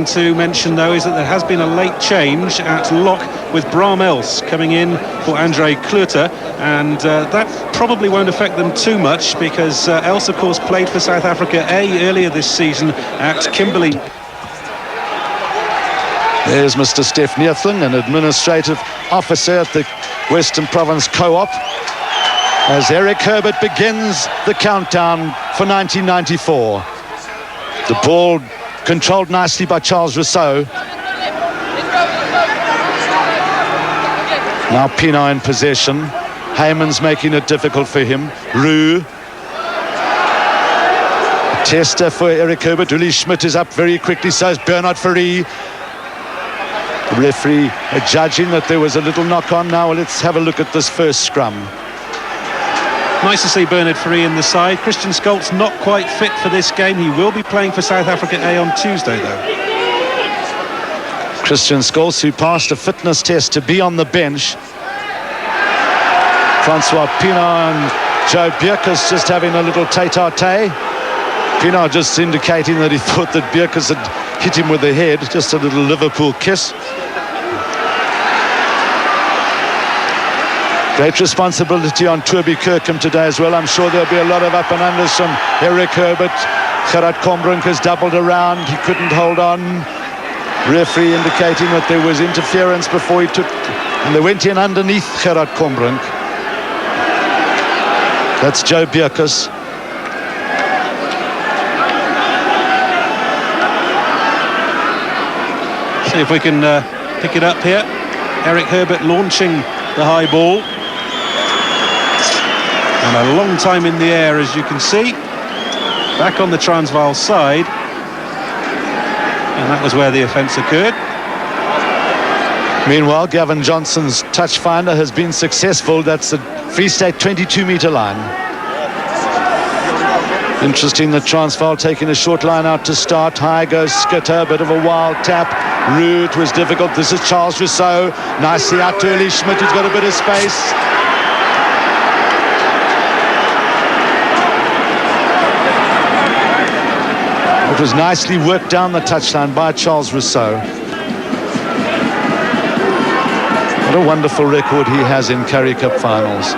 thing to mention, though, is that there has been a late change at lock with Bram Els coming in for Andre Klute, and that probably won't affect them too much, because Els, of course, played for South Africa A earlier this season at Kimberley. There's Mr. Steph Neethling, an administrative officer at the Western Province Co-op, as Eric Herbert begins the countdown for 1994. The ball controlled nicely by Charles Rousseau. Now Pienaar in possession. Heyman's making it difficult for him. Roux. Tester for Eric Herbert. Uli Schmidt is up very quickly, so is Bernard Fourie. The referee judging that there was a little knock on. Now let's have a look at this first scrum. Nice to see Bernard Fourie in the side. Christian Scholz not quite fit for this game. He will be playing for South Africa A on Tuesday, though. Christian Scholz, who passed a fitness test to be on the bench. Francois Pienaar and Joe Bierkus just having a little tete-a-tete. Pienaar just indicating that he thought that Bierkus had hit him with the head. Just a little Liverpool kiss. Great responsibility on Toby Kirkham today as well. I'm sure there'll be a lot of up and unders from Eric Herbert. Gerard Kombrink has doubled around. He couldn't hold on. Referee indicating that there was interference before he took, and they went in underneath Gerard Kombrink. That's Joe Bierkus. See if we can pick it up here. Eric Herbert launching the high ball. And a long time in the air, as you can see. Back on the Transvaal side. And that was where the offence occurred. Meanwhile, Gavin Johnson's touch finder has been successful. That's the Free State 22-metre line. Interesting that Transvaal taking a short line out to start. High goes Skitter, a bit of a wild tap. Roux, it was difficult. This is Charles Rousseau. Nicely out to Uli Schmidt, who's got a bit of space. It was nicely worked down the touchline by Charles Rousseau. What a wonderful record he has in Currie Cup finals.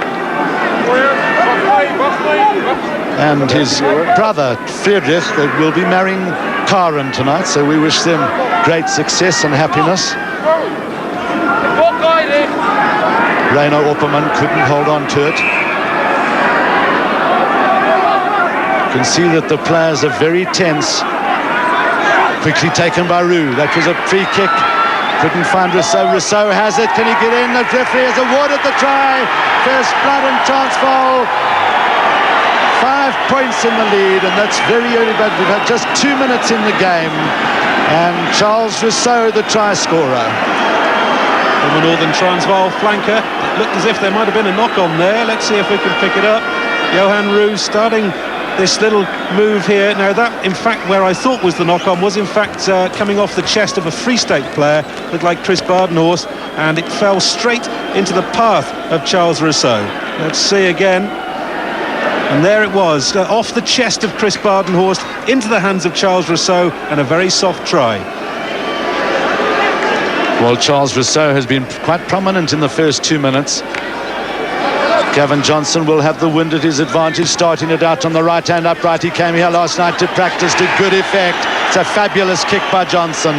And his brother, Friedrich, will be marrying Karen tonight, so we wish them great success and happiness. Reino Opperman couldn't hold on to it. You can see that the players are very tense. Quickly taken by Roux. That was a free kick. Couldn't find Rousseau. Rousseau has it. Can he get in? The referee has awarded the try. First blood in Transvaal. 5 points in the lead, and that's very early, but we've had just 2 minutes in the game. And Charles Rousseau, the try scorer. From the Northern Transvaal flanker. It looked as if there might have been a knock on there. Let's see if we can pick it up. Johan Roux starting this little move here. Now that, in fact, where I thought was the knock-on was in fact coming off the chest of a Free State player, looked like Chris Badenhorst, and it fell straight into the path of Charles Rousseau. Let's see again. And there it was, off the chest of Chris Badenhorst, into the hands of Charles Rousseau, and a very soft try. Well, Charles Rousseau has been quite prominent in the first 2 minutes. Gavin Johnson will have the wind at his advantage, starting it out on the right-hand upright. He came here last night to practice to good effect. It's a fabulous kick by Johnson.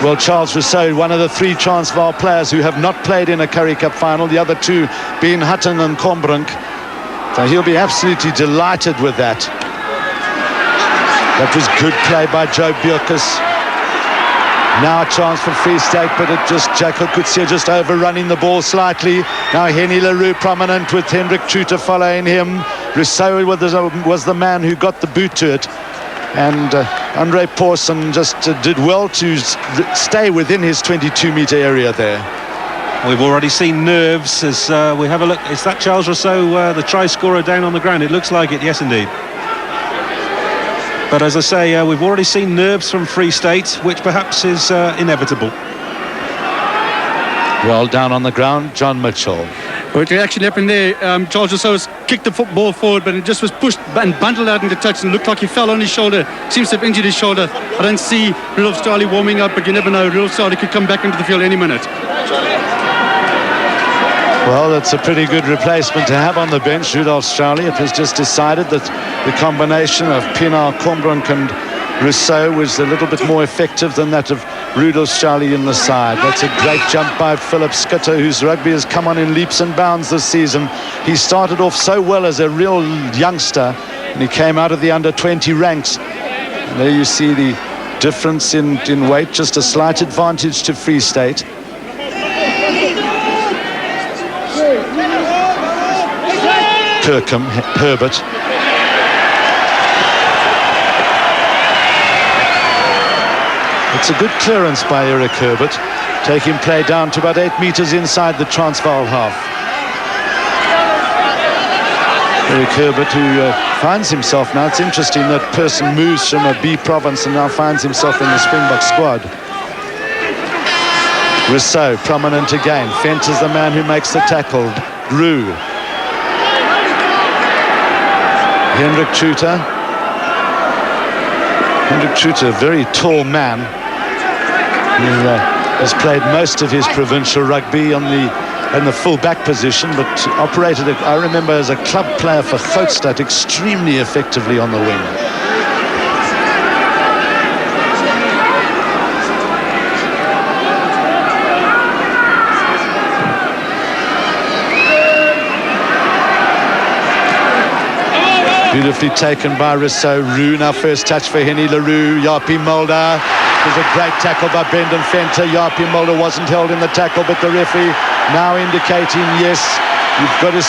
Well, Charles Rousseau, one of the 3 Transvaal players who have not played in a Currie Cup final, the other 2 being Hutton and Kombrink. So he'll be absolutely delighted with that. That was good play by Joe Bierkus. Now a chance for Free State, but it just, Jacob Coetzee just overrunning the ball slightly. Now Henny Leroux prominent with Hendrik Truter following him. Rousseau was the man who got the boot to it. And Andre Pawson just did well to stay within his 22-metre area there. We've already seen nerves as we have a look. Is that Charles Rousseau, the try scorer, down on the ground? It looks like it, yes indeed. But as I say, we've already seen nerves from Free State, which perhaps is inevitable. Well, down on the ground, John Mitchell. What actually happened there, Charles Rousseau kicked the football forward, but it just was pushed and bundled out into touch and looked like he fell on his shoulder. Seems to have injured his shoulder. I don't see Rudolph Starley warming up, but you never know. Rudolph Starley could come back into the field any minute. Well, it's a pretty good replacement to have on the bench, Rudolph Starley. It was just decided that the combination of Pienaar, Combronk and Rousseau was a little bit more effective than that of Rudolph Starley in the side. That's a great jump by Philip Schutte, whose rugby has come on in leaps and bounds this season. He started off so well as a real youngster, and he came out of the under-20 ranks. And there you see the difference in weight, just a slight advantage to Free State. Kirkham, Herbert. It's a good clearance by Eric Herbert, taking play down to about 8 meters inside the Transvaal half. Eric Herbert, who finds himself now, it's interesting, that person moves from a B province and now finds himself in the Springbok squad. Rousseau, prominent again. Fent is the man who makes the tackle. Roux. Hendrik Truter. Hendrik Truter, a very tall man, who has played most of his provincial rugby in the full-back position, but operated, I remember, as a club player for Grootstad extremely effectively on the wing. Beautifully taken by Rousseau. Roux, now first touch for Henny Leroux. Japie Mulder. It was a great tackle by Brendan Venter. Japie Mulder wasn't held in the tackle, but the referee now indicating, yes, you've got to...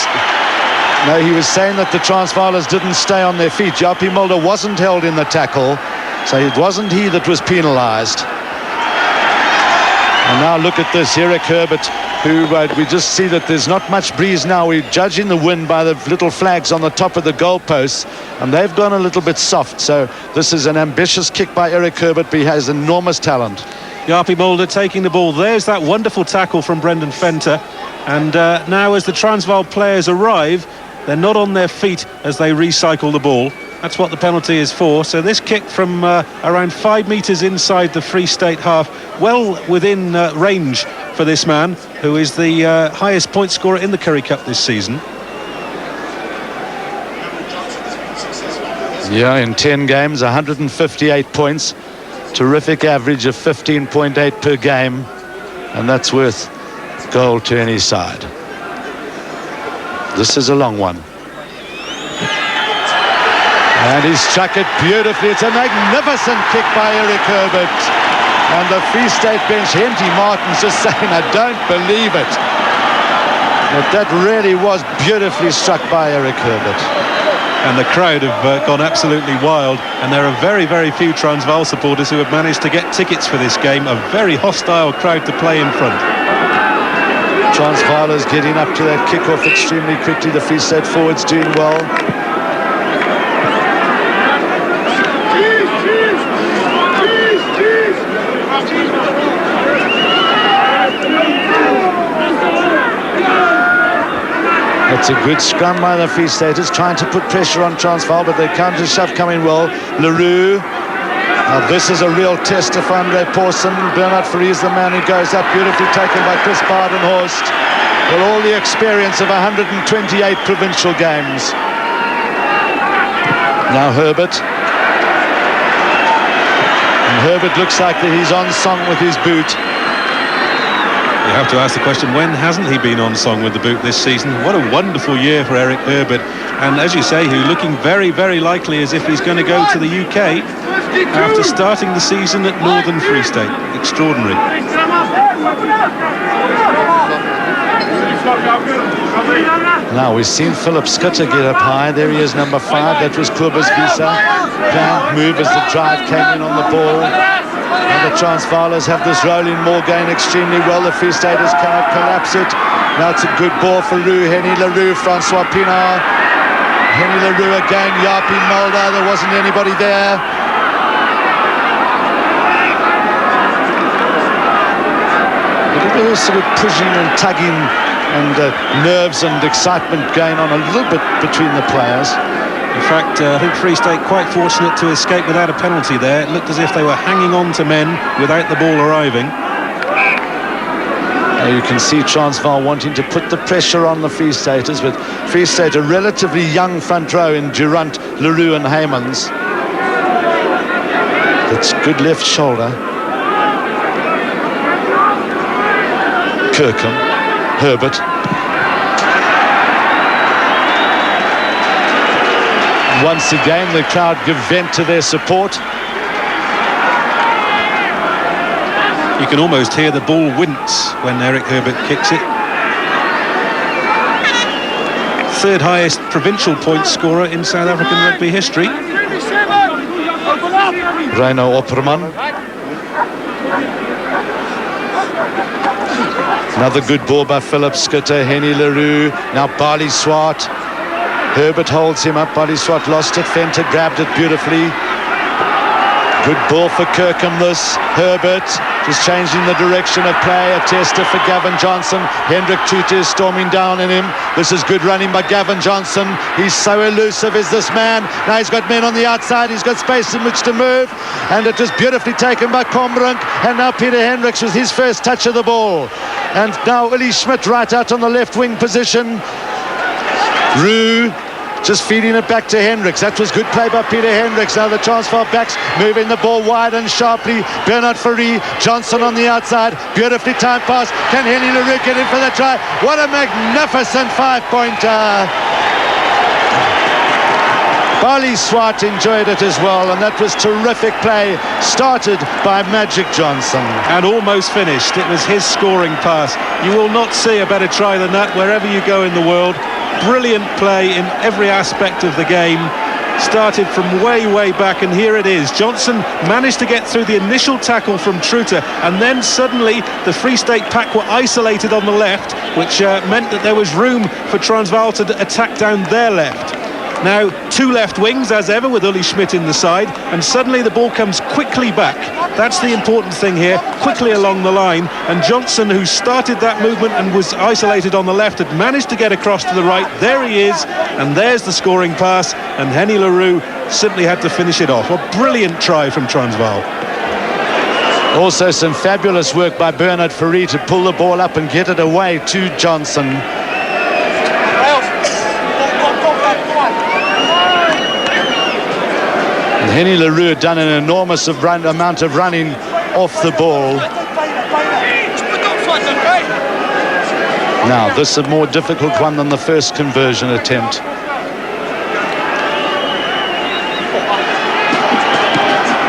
No, he was saying that the Transvaalers didn't stay on their feet. Japie Mulder wasn't held in the tackle, so it wasn't he that was penalised. And now look at this, Eric Herbert, who we just see that there's not much breeze now. We're judging the wind by the little flags on the top of the goalposts, and they've gone a little bit soft. So this is an ambitious kick by Eric Herbert, but he has enormous talent. Japie Mulder taking the ball. There's that wonderful tackle from Brendan Venter. And now as the Transvaal players arrive, they're not on their feet as they recycle the ball. That's what the penalty is for. So this kick from around 5 meters inside the Free State half, well within range for this man, who is the highest point scorer in the Currie Cup this season. Yeah, in 10 games, 158 points. Terrific average of 15.8 per game. And that's worth goal to any side. This is a long one. And he struck it beautifully. It's a magnificent kick by Eric Herbert. And the Free State bench, Henty Martin's just saying, I don't believe it. But that really was beautifully struck by Eric Herbert. And the crowd have gone absolutely wild. And there are very, very few Transvaal supporters who have managed to get tickets for this game. A very hostile crowd to play in front. Transvaal is getting up to that kickoff extremely quickly. The Free State forwards doing well. It's a good scrum by the Free Staters, trying to put pressure on Transvaal, but their counter shove coming well. Leroux. Now this is a real test of Andre Pawson. Bernard Fourie is the man who goes up, beautifully taken by Chris Badenhorst. With all the experience of 128 provincial games. Now Herbert. And Herbert looks like that he's on song with his boot. You have to ask the question, when hasn't he been on song with the boot this season? What a wonderful year for Eric Herbert. And as you say, who looking very, very likely as if he's going to go to the UK after starting the season at Northern Free State. Extraordinary. Now we've seen Philip Schutte get up high. There he is, number 5. That was Kobus Visa. Planned move as the drive came in on the ball. And the Transvaalers have this rolling more going extremely well. The Free Staters cannot collapse it. Now it's a good ball for Roux. Henny Leroux, Francois Pienaar. Henny Leroux again, Japie Mulder. There wasn't anybody there. A little sort of pushing and tugging and nerves and excitement going on a little bit between the players. In fact, I think Free State quite fortunate to escape without a penalty there. It looked as if they were hanging on to men without the ball arriving. Now you can see Transvaal wanting to put the pressure on the Free Staters, but Free State a relatively young front row in Durant, Leroux and Heymans. That's good left shoulder. Kirkham, Herbert. Once again, the crowd give vent to their support. You can almost hear the ball wince when Eric Herbert kicks it. Third highest provincial point scorer in South African rugby history. Reino Opperman. Another good ball by Philip Schutte, Henny Leroux, now Bali Swart. Herbert holds him up, Bali Swart lost it, Venter grabbed it beautifully. Good ball for Kirkham this, Herbert just changing the direction of play, a tester for Gavin Johnson. Hendrik Tutu is storming down on him. This is good running by Gavin Johnson. He's so elusive is this man. Now he's got men on the outside, he's got space in which to move, and it was beautifully taken by Kombrink, and now Peter Hendricks with his first touch of the ball. And now Willie Schmidt right out on the left wing position. Roux just feeding it back to Hendricks. That was good play by Peter Hendricks. Now the Transvaal backs moving the ball wide and sharply. Bernard Fourie, Johnson on the outside. Beautifully timed pass. Can Henny Leroux get in for the try? What a magnificent 5-pointer. Bali Swart enjoyed it as well, and that was terrific play, started by Magic Johnson. And almost finished. It was his scoring pass. You will not see a better try than that wherever you go in the world. Brilliant play in every aspect of the game. Started from way back, and here it is. Johnson managed to get through the initial tackle from Truter, and then suddenly the Free State pack were isolated on the left, which meant that there was room for Transvaal to attack down their left. Now, two left wings, as ever, with Uli Schmidt in the side, and suddenly the ball comes quickly back. That's the important thing here, quickly along the line, and Johnson, who started that movement and was isolated on the left, had managed to get across to the right. There he is, and there's the scoring pass, and Henny Leroux simply had to finish it off. A brilliant try from Transvaal. Also some fabulous work by Bernard Fourie to pull the ball up and get it away to Johnson. Henny Leroux had done an enormous amount of running off the ball. Now, this is a more difficult one than the first conversion attempt.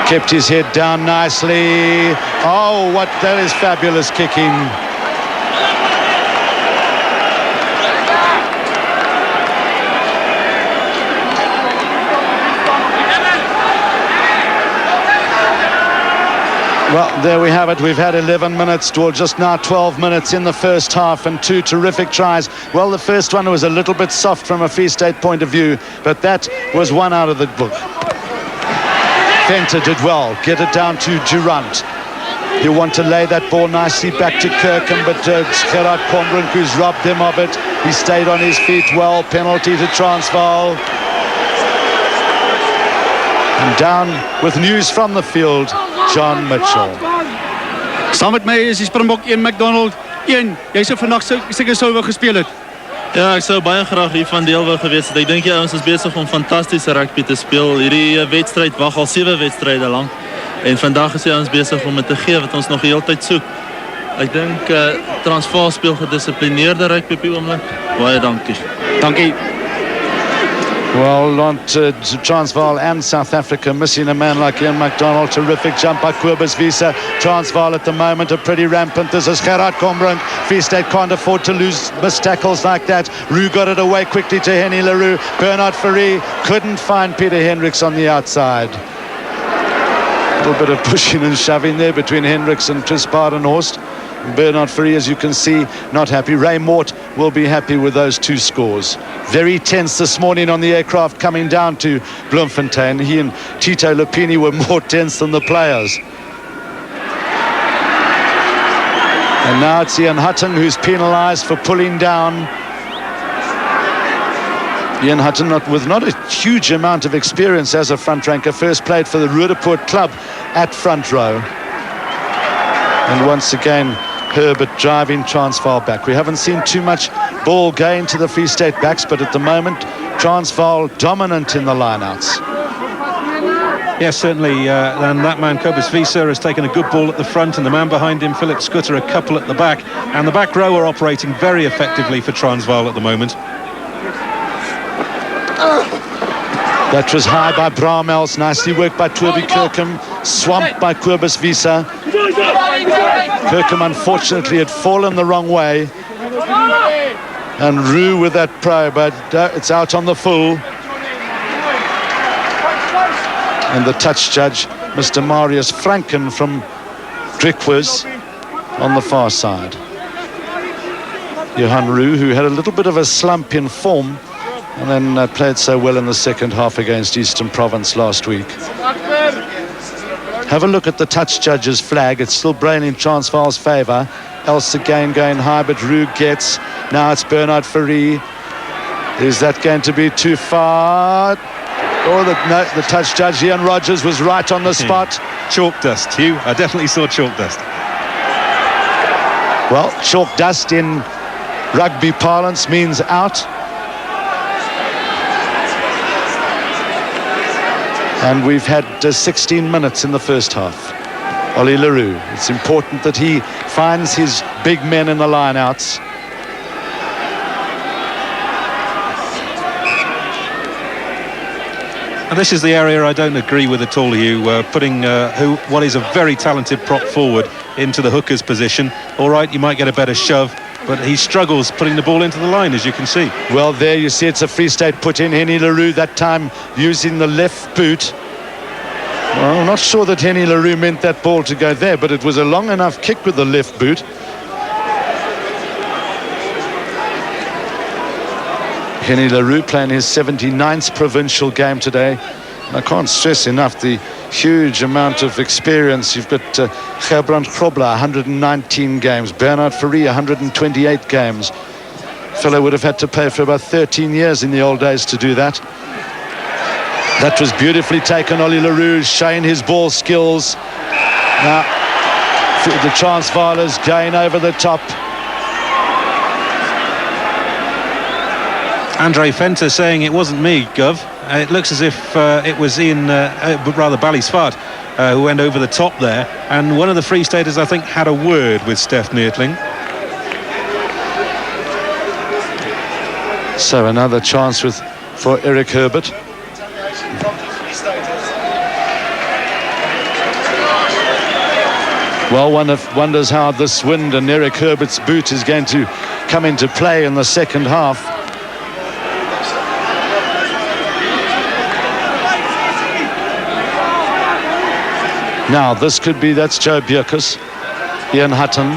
Kept his head down nicely. Oh, that is fabulous kicking. Well, there we have it. We've had 11 minutes, or just now 12 minutes in the first half, and two terrific tries. Well, the first one was a little bit soft from a Free State point of view, but that was one out of the book. Venter did well. Get it down to Durant. You want to lay that ball nicely back to Kirkham, but Gerard Kombrink, who's robbed him of it. He stayed on his feet well. Penalty to Transvaal. And down with news from the field, John Mitchell. Saam met my is die Springbok 1 McDonald 1. Jy sou vandag seker sou wou gespeel het. Ja, ek sou baie graag hiervan deel wou gewees het. Ek dink die ouens is besig om fantastiese rugby te speel. Hierdie wedstryd wag al 7 wedstryde lank. En vandag is die ouens besig om dit te gee wat ons nog die hele tyd soek. Ek dink Transvaal speel gedissiplineerde rugby op die oomblik. Baie dankie. Dankie. Well, not Transvaal and South Africa missing a man like Ian McDonald. Terrific jump by Kobus Wiese. Transvaal at the moment are pretty rampant. This is Gerard Kombrink. Free State can't afford to miss tackles like that. Roux got it away quickly to Henny Leroux. Bernard Fourie couldn't find Peter Hendricks on the outside. A little bit of pushing and shoving there between Hendricks and Tris Badenhorst. Bernard Fourie, as you can see, not happy. Ray Mort will be happy with those two scores. Very tense this morning on the aircraft coming down to Bloemfontein. He and Tito Lupini were more tense than the players. And now it's Ian Hutton who's penalised for pulling down. Ian Hutton with not a huge amount of experience as a front ranker. First played for the Roodepoort club at front row. And once again, Herbert driving Transvaal back. We haven't seen too much ball gain to the Free State backs, but at the moment, Transvaal dominant in the lineouts. Yes, certainly, and that man, Cobus Visa, has taken a good ball at the front, and the man behind him, Philip Scudder, a couple at the back. And the back row are operating very effectively for Transvaal at the moment. That was high by Bramels, nicely worked by Toby Kirkham, swamped by Cobus Visa. Kirkham unfortunately had fallen the wrong way. And Roo with that pro, but it's out on the full. And the touch judge, Mr. Marius Franken from Drickwas on the far side. Johan Roo, who had a little bit of a slump in form, and then played so well in the second half against Eastern Province last week. Have a look at the touch judge's flag. It's still brain in Transvaal's favour. Else again going high, but Roo gets. Now it's Bernard Fourie. Is that going to be too far? Oh, no, the touch judge, Ian Rogers, was right on the spot. Chalk dust, Hugh. I definitely saw chalk dust. Well, chalk dust in rugby parlance means out. And we've had 16 minutes in the first half. Ollie Leroux, it's important that he finds his big men in the lineouts. And this is the area I don't agree with at all, Hugh, putting what is a very talented prop forward into the hooker's position. All right, you might get a better shove, but he struggles putting the ball into the line, as you can see. Well, there you see it's a Free State put in. Henny Leroux that time using the left boot. Well, I'm not sure that Henny Leroux meant that ball to go there, but it was a long enough kick with the left boot. Henny Leroux playing his 79th provincial game today. And I can't stress enough the huge amount of experience. You've got Gerbrand Grobler, 119 games. Bernard Fourie, 128 games. Fellow would have had to play for about 13 years in the old days to do that. That was beautifully taken. Ollie Leroux showing his ball skills. Now, the Transvaalers going over the top. Andre Fenter saying it wasn't me, Gov. It looks as if it was Ian, rather Ballysfart, who went over the top there. And one of the Free Staters, I think, had a word with Steph Neertling. So another chance for Eric Herbert. Well, one wonders how this wind and Eric Herbert's boot is going to come into play in the second half. Now, this could be, that's Joe Bjerkus, Ian Hutton.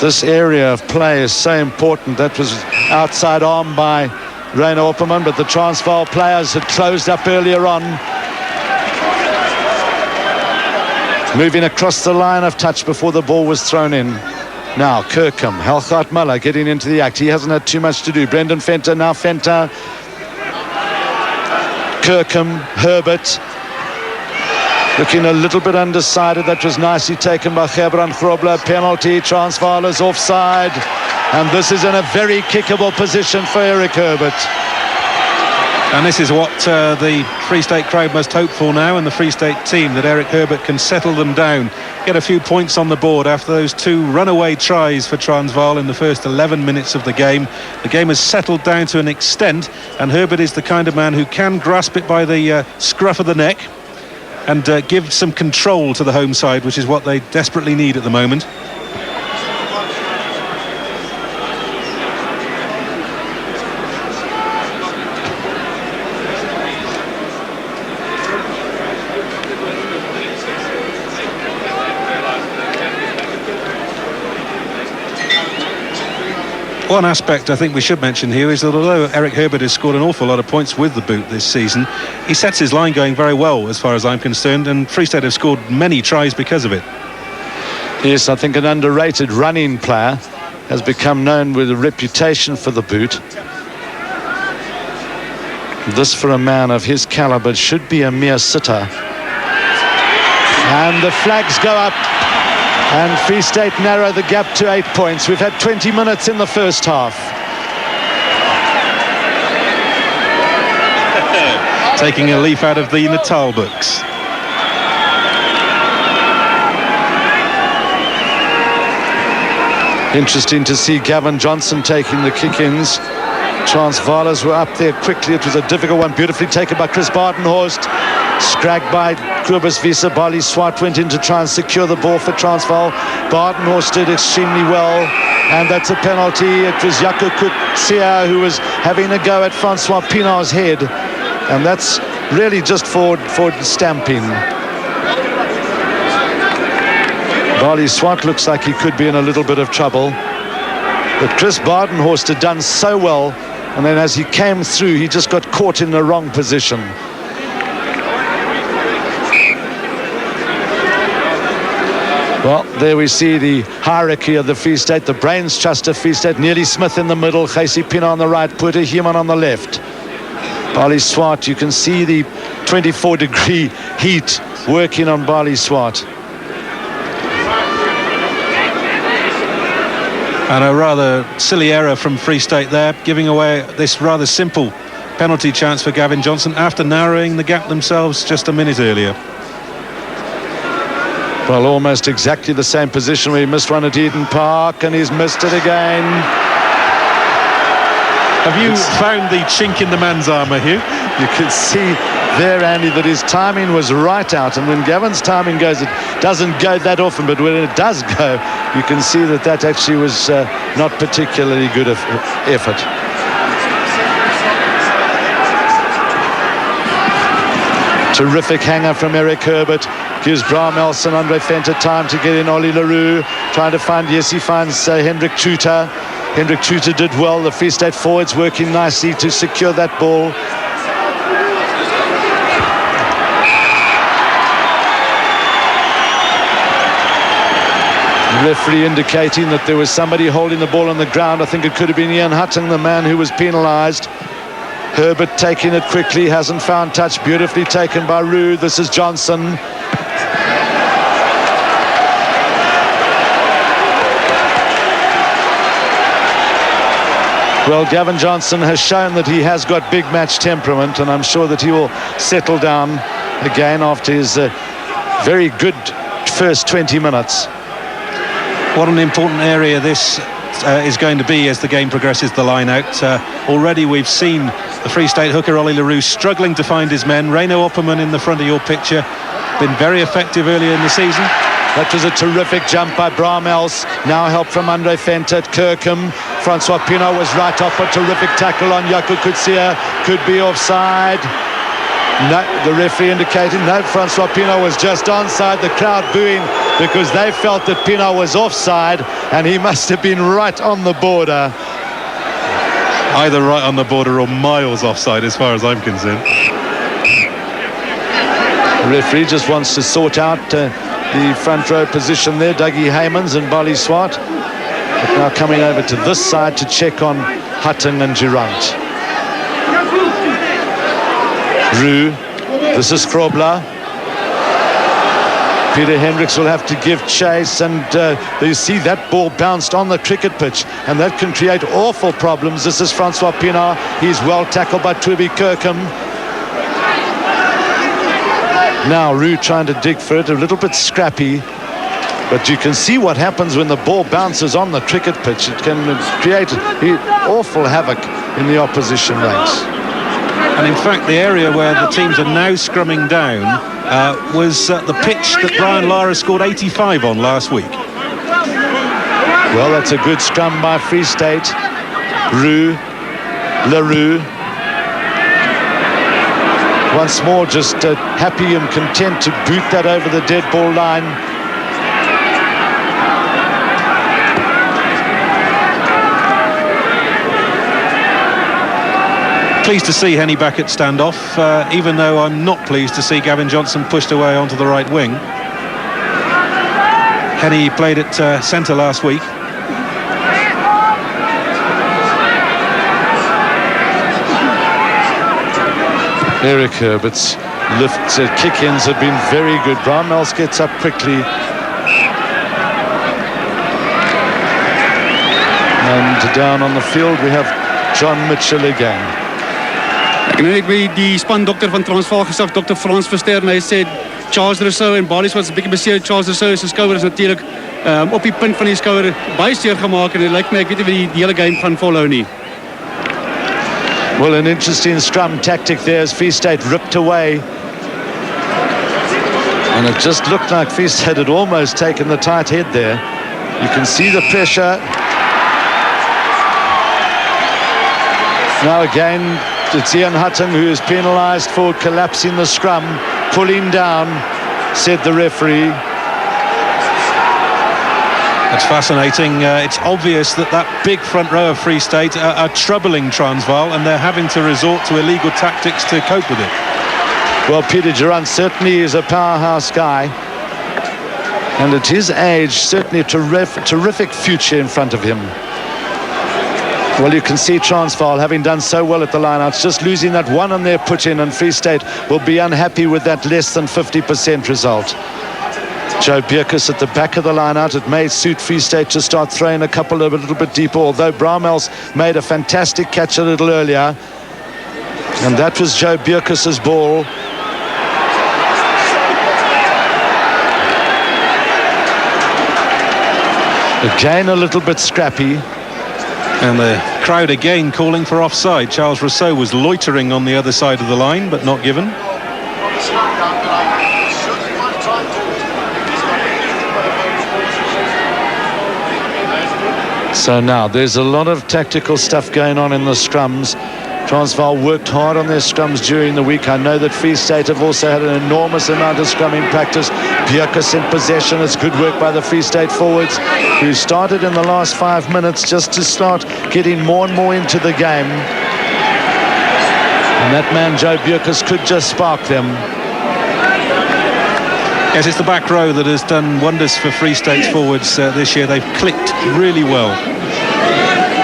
This area of play is so important. That was outside arm by Rainer Opperman, but the Transvaal players had closed up earlier on. Moving across the line of touch before the ball was thrown in. Now, Kirkham, Helgaard Muller getting into the act. He hasn't had too much to do. Brendan Venter, now Venter. Kirkham, Herbert, looking a little bit undecided. That was nicely taken by Gerbrand Grobler. Penalty, Transvaal is offside. And this is in a very kickable position for Eric Herbert. And this is what the Free State crowd must hope for now, and the Free State team, that Eric Herbert can settle them down, get a few points on the board after those two runaway tries for Transvaal in the first 11 minutes of the game. The game has settled down to an extent, and Herbert is the kind of man who can grasp it by the scruff of the neck and give some control to the home side, which is what they desperately need at the moment. One aspect I think we should mention here is that although Eric Herbert has scored an awful lot of points with the boot this season, he sets his line going very well as far as I'm concerned, and Free State have scored many tries because of it. Yes, I think an underrated running player, has become known with a reputation for the boot. This, for a man of his caliber, should be a mere sitter. And the flags go up, and Free State narrow the gap to 8 points. We've had 20 minutes in the first half. Taking a leaf out of the Natal books. Interesting to see Gavin Johnson taking the kick-ins. Transvaalers were up there quickly. It was a difficult one, beautifully taken by Chris Badenhorst. Scragged by Kobus Wiese. Bali Swart went in to try and secure the ball for Transvaal. Badenhorst did extremely well, and that's a penalty. It was Jaco Kutsia who was having a go at Francois Pinard's head, and that's really just for stamping. Bali Swart looks like he could be in a little bit of trouble, but Chris Badenhorst had done so well, and then as he came through, he just got caught in the wrong position. Well, there we see the hierarchy of the Free State, the brains trust of Free State. Nearly Smith in the middle, Casey Pina on the right, Puta Human on the left. Bali Swart, you can see the 24-degree heat working on Bali Swart. And a rather silly error from Free State there, giving away this rather simple penalty chance for Gavin Johnson after narrowing the gap themselves just a minute earlier. Well, almost exactly the same position where he missed one at Eden Park, and he's missed it again. Have you found the chink in the man's armour, Hugh? You can see there, Andy, that his timing was right out, and when Gavin's timing goes, it doesn't go that often, but when it does go, you can see that that actually was not particularly good effort. Terrific hanger from Eric Herbert. Gives Bramels and Andre Venter time to get in. Ollie Leroux trying to find, yes, he finds Hendrik Tuta. Hendrik Tuta did well. The Free State forwards working nicely to secure that ball. The referee indicating that there was somebody holding the ball on the ground. I think it could have been Ian Hutton, the man who was penalised. Herbert taking it quickly, hasn't found touch. Beautifully taken by Roux. This is Johnson. Well, Gavin Johnson has shown that he has got big match temperament, and I'm sure that he will settle down again after his very good first 20 minutes. What an important area this is going to be as the game progresses the line out. Already we've seen the Free State hooker Ollie Leroux struggling to find his men. Reino Opperman in the front of your picture, been very effective earlier in the season. That was a terrific jump by Bramels. Now help from Andre Venter at Kirkham. Francois Pino was right off, a terrific tackle on Jaco Kutsia. Could be offside. No, the referee indicating no, Francois Pino was just onside. The crowd booing because they felt that Pino was offside, and he must have been right on the border. Either right on the border or miles offside as far as I'm concerned. The referee just wants to sort out the front row position there, Dougie Heymans and Bali Swart. But now coming over to this side to check on Hutton and Durant. Roux, this is Krobler. Peter Hendricks will have to give chase, and you see that ball bounced on the cricket pitch, and that can create awful problems. This is Francois Pinard. He's well tackled by Toby Kirkham. Now Roux trying to dig for it, a little bit scrappy, but you can see what happens when the ball bounces on the cricket pitch. It can create awful havoc in the opposition ranks. And in fact, the area where the teams are now scrumming down was the pitch that Brian Lara scored 85 on last week. Well, that's a good scrum by Free State. Roux, Leroux. Once more, just happy and content to boot that over the dead ball line. Pleased to see Henny back at standoff, even though I'm not pleased to see Gavin Johnson pushed away onto the right wing. Henny played at centre last week. Eric Herbert's lifts at kick-ins have been very good. Bramels gets up quickly. And down on the field we have John Mitchell again. Ek het net by die spandokter van Transvaal gesê, Dr. Frans Verster, en hy sê Charles Rousseau en Balies was 'n bietjie beseer. Charles Rousseau se skouer is natuurlik op die punt van die skouer baie seer gemaak en dit lyk my ek weet nie wie die hele game gaan volhou nie. Well, an interesting scrum tactic there as Free State ripped away. And it just looked like Free State had almost taken the tight head there. You can see the pressure. Now again, it's Ian Hutton who is penalised for collapsing the scrum, pulling down, said the referee. That's fascinating. It's obvious that that big front row of Free State are troubling Transvaal, and they're having to resort to illegal tactics to cope with it. Well, Peter Durant certainly is a powerhouse guy, and at his age, certainly a terrific future in front of him. Well, you can see Transvaal having done so well at the lineouts, just losing that one on their put-in, and Free State will be unhappy with that less than 50% result. Joe Bierkus at the back of the line-out. It may suit Free State to start throwing a little bit deeper, although Bramels made a fantastic catch a little earlier. And that was Joe Bierkus's ball. Again, a little bit scrappy. And the crowd again calling for offside. Charles Rousseau was loitering on the other side of the line, but not given. So now there's a lot of tactical stuff going on in the scrums. Transvaal worked hard on their scrums during the week. I know that Free State have also had an enormous amount of scrumming practice. Bierkus in possession. It's good work by the Free State forwards, who started in the last 5 minutes just to start getting more and more into the game. And that man, Joe Bierkus, could just spark them. Yes, it's the back row that has done wonders for Free State's forwards this year. They've clicked really well.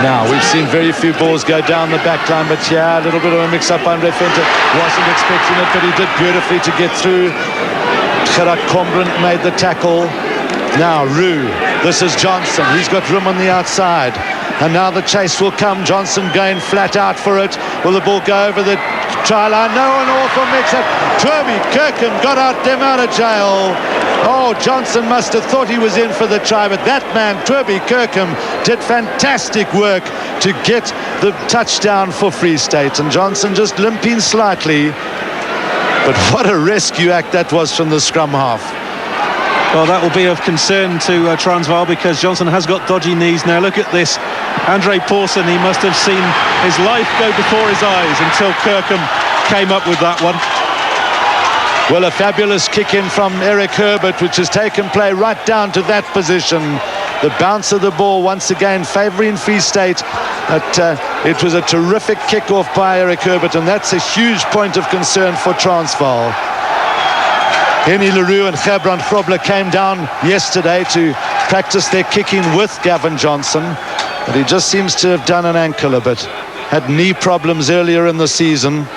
Now, we've seen very few balls go down the back line, but yeah, a little bit of a mix-up. Andre Venter wasn't expecting it, but he did beautifully to get through. Gerard Combrand made the tackle. Now, Roo. This is Johnson. He's got room on the outside. And now the chase will come. Johnson going flat out for it. Will the ball go over the try line? No, an awful mix-up. Toby Kirkham got them out of jail. Oh, Johnson must have thought he was in for the try, but that man, Toby Kirkham, did fantastic work to get the touchdown for Free State. And Johnson just limping slightly. But what a rescue act that was from the scrum half. Well, that will be of concern to Transvaal, because Johnson has got dodgy knees. Now look at this. Andre Pawson, he must have seen his life go before his eyes until Kirkham came up with that one. Well, a fabulous kick in from Eric Herbert, which has taken play right down to that position. The bounce of the ball once again favouring Free State. It was a terrific kick-off by Eric Herbert, and that's a huge point of concern for Transvaal. Henny LaRue and Gerbrand Grobler came down yesterday to practice their kicking with Gavin Johnson, but he just seems to have done an ankle a bit. Had knee problems earlier in the season.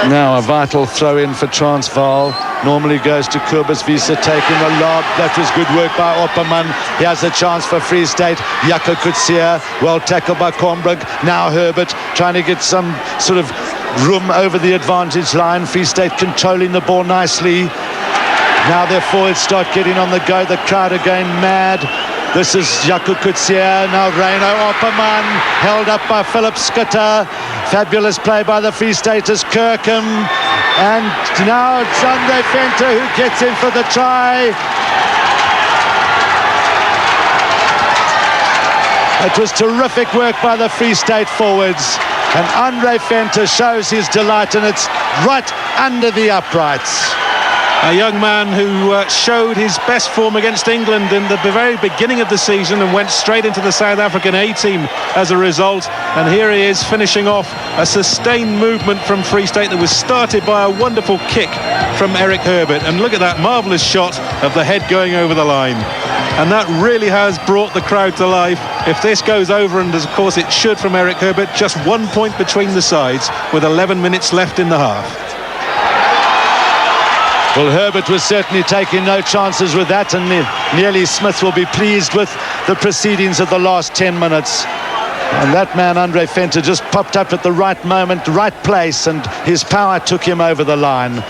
Now a vital throw in for Transvaal. Normally goes to Kobus Wiese, taking the lob. That was good work by Opperman. He has a chance for Free State. Jaco Coetzee, well tackled by Combrug. Now Herbert trying to get some sort of room over the advantage line. Free State controlling the ball nicely. Now their forwards start getting on the go. The crowd are going mad. This is Jaco Coetzee. Now Reino Opperman, held up by Philip Schutter. Fabulous play by the Free Staters, Kirkham. And now it's Andre Venter who gets in for the try. It was terrific work by the Free State forwards. And Andre Venter shows his delight, and it's right under the uprights. A young man who showed his best form against England in the very beginning of the season and went straight into the South African A-team as a result. And here he is finishing off a sustained movement from Free State that was started by a wonderful kick from Eric Herbert. And look at that marvellous shot of the head going over the line. And that really has brought the crowd to life. If this goes over, and as of course it should from Eric Herbert, just 1 point between the sides with 11 minutes left in the half. Well, Herbert was certainly taking no chances with that, and nearly Smith will be pleased with the proceedings of the last 10 minutes. And that man, Andre Venter, just popped up at the right moment, right place, and his power took him over the line.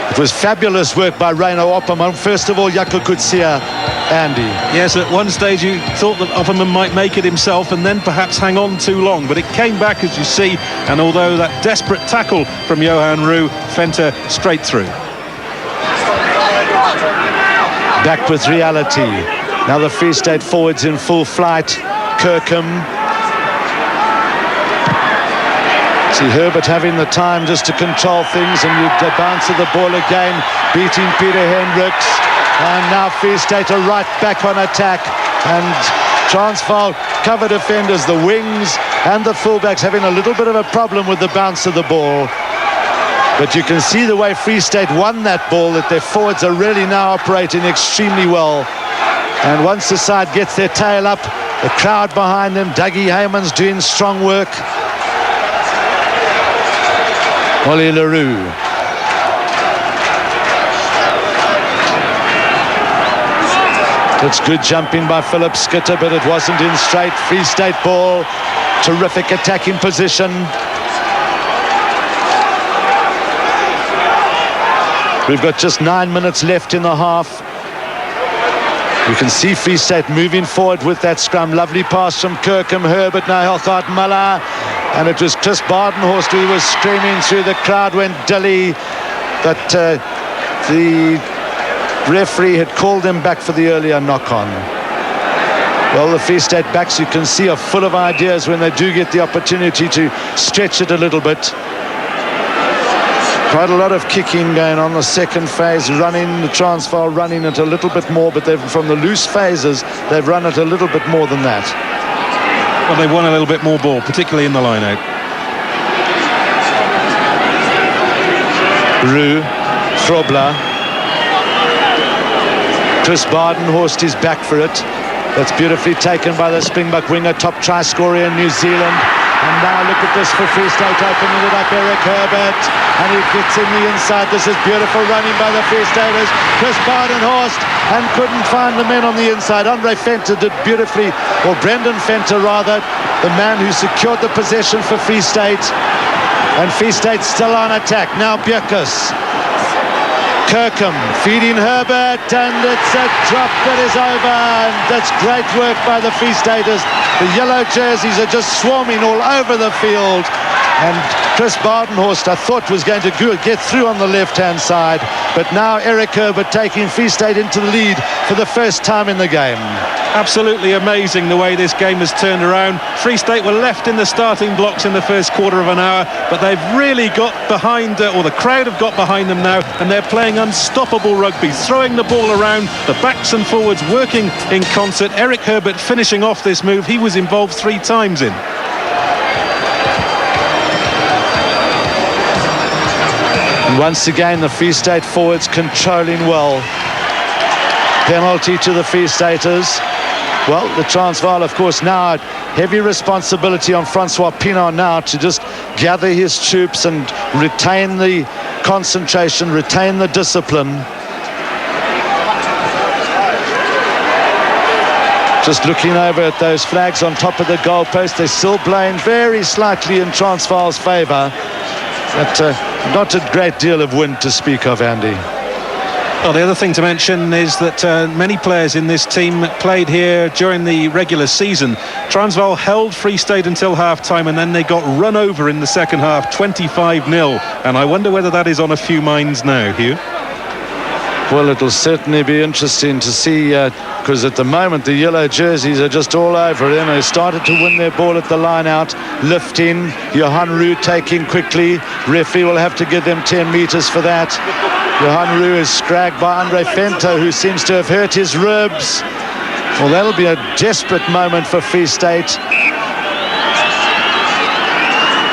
It was fabulous work by Reino Opperman. First of all, Jaco Coetzee, Andy. Yes, at one stage you thought that Opperman might make it himself and then perhaps hang on too long, but it came back, as you see, and although that desperate tackle from Johan Roux, Venter straight through. Back with reality. Now the Free State forwards in full flight. Kirkham. See Herbert having the time just to control things, and you bounce of the ball again, beating Peter Hendricks. And now Free State are right back on attack. And Transvaal cover defenders, the wings and the fullbacks, having a little bit of a problem with the bounce of the ball. But you can see the way Free State won that ball, that their forwards are really now operating extremely well. And once the side gets their tail up, the crowd behind them, Dougie Heyman's doing strong work. Ollie Leroux. That's good jumping by Philip Skitter, but it wasn't in straight. Free State ball. Terrific attacking position. We've got just 9 minutes left in the half. You can see Free State moving forward with that scrum. Lovely pass from Kirkham, Herbert, now Helgaard Muller. And it was Chris Badenhorst who was screaming through the crowd when Dilly. But the referee had called him back for the earlier knock-on. Well, the Free State backs, you can see, are full of ideas when they do get the opportunity to stretch it a little bit. Quite a lot of kicking going on the second phase, running the Transvaal, running it a little bit more, but they've, from the loose phases, they've run it a little bit more than that. Well, they've won a little bit more ball, particularly in the line-out. Roux, Frobler. Chris Badenhorst is back for it. That's beautifully taken by the Springbok winger, top try scorer in New Zealand. And now look at this for Free State, opening it up, Eric Herbert. And he gets in the inside. This is beautiful running by the Free Staters. Chris Badenhorst, and couldn't find the men on the inside. Andre Venter did beautifully, or Brendan Venter rather, the man who secured the possession for Free State. And Free State still on attack. Now Bjerkus. Kirkham feeding Herbert, and it's a drop that is over, and that's great work by the Free Staters. The yellow jerseys are just swarming all over the field, and Chris Badenhorst, I thought, was going to get through on the left-hand side, but now Eric Herbert taking Free State into the lead for the first time in the game. Absolutely amazing the way this game has turned around. Free State were left in the starting blocks in the first quarter of an hour, but they've really got behind, or the crowd have got behind them now, and they're playing unstoppable rugby, throwing the ball around, the backs and forwards working in concert. Eric Herbert finishing off this move. He was involved 3 times in. And once again, the Free State forwards controlling well. Penalty to the Free Staters. Well, the Transvaal, of course, now heavy responsibility on Francois Pienaar now to just gather his troops and retain the concentration, retain the discipline. Just looking over at those flags on top of the goalpost, they're still blowing very slightly in Transvaal's favour. But not a great deal of wind to speak of, Andy. Well, the other thing to mention is that many players in this team played here during the regular season. Transvaal held Free State until half-time, and then they got run over in the second half, 25-0. And I wonder whether that is on a few minds now, Hugh. Well, it'll certainly be interesting to see, because at the moment the yellow jerseys are just all over them. They started to win their ball at the line out, lifting. Johan Roux taking quickly. Referee will have to give them 10 meters for that. Johan Roux is scragged by Andre Venter, who seems to have hurt his ribs. Well, that'll be a desperate moment for Free State.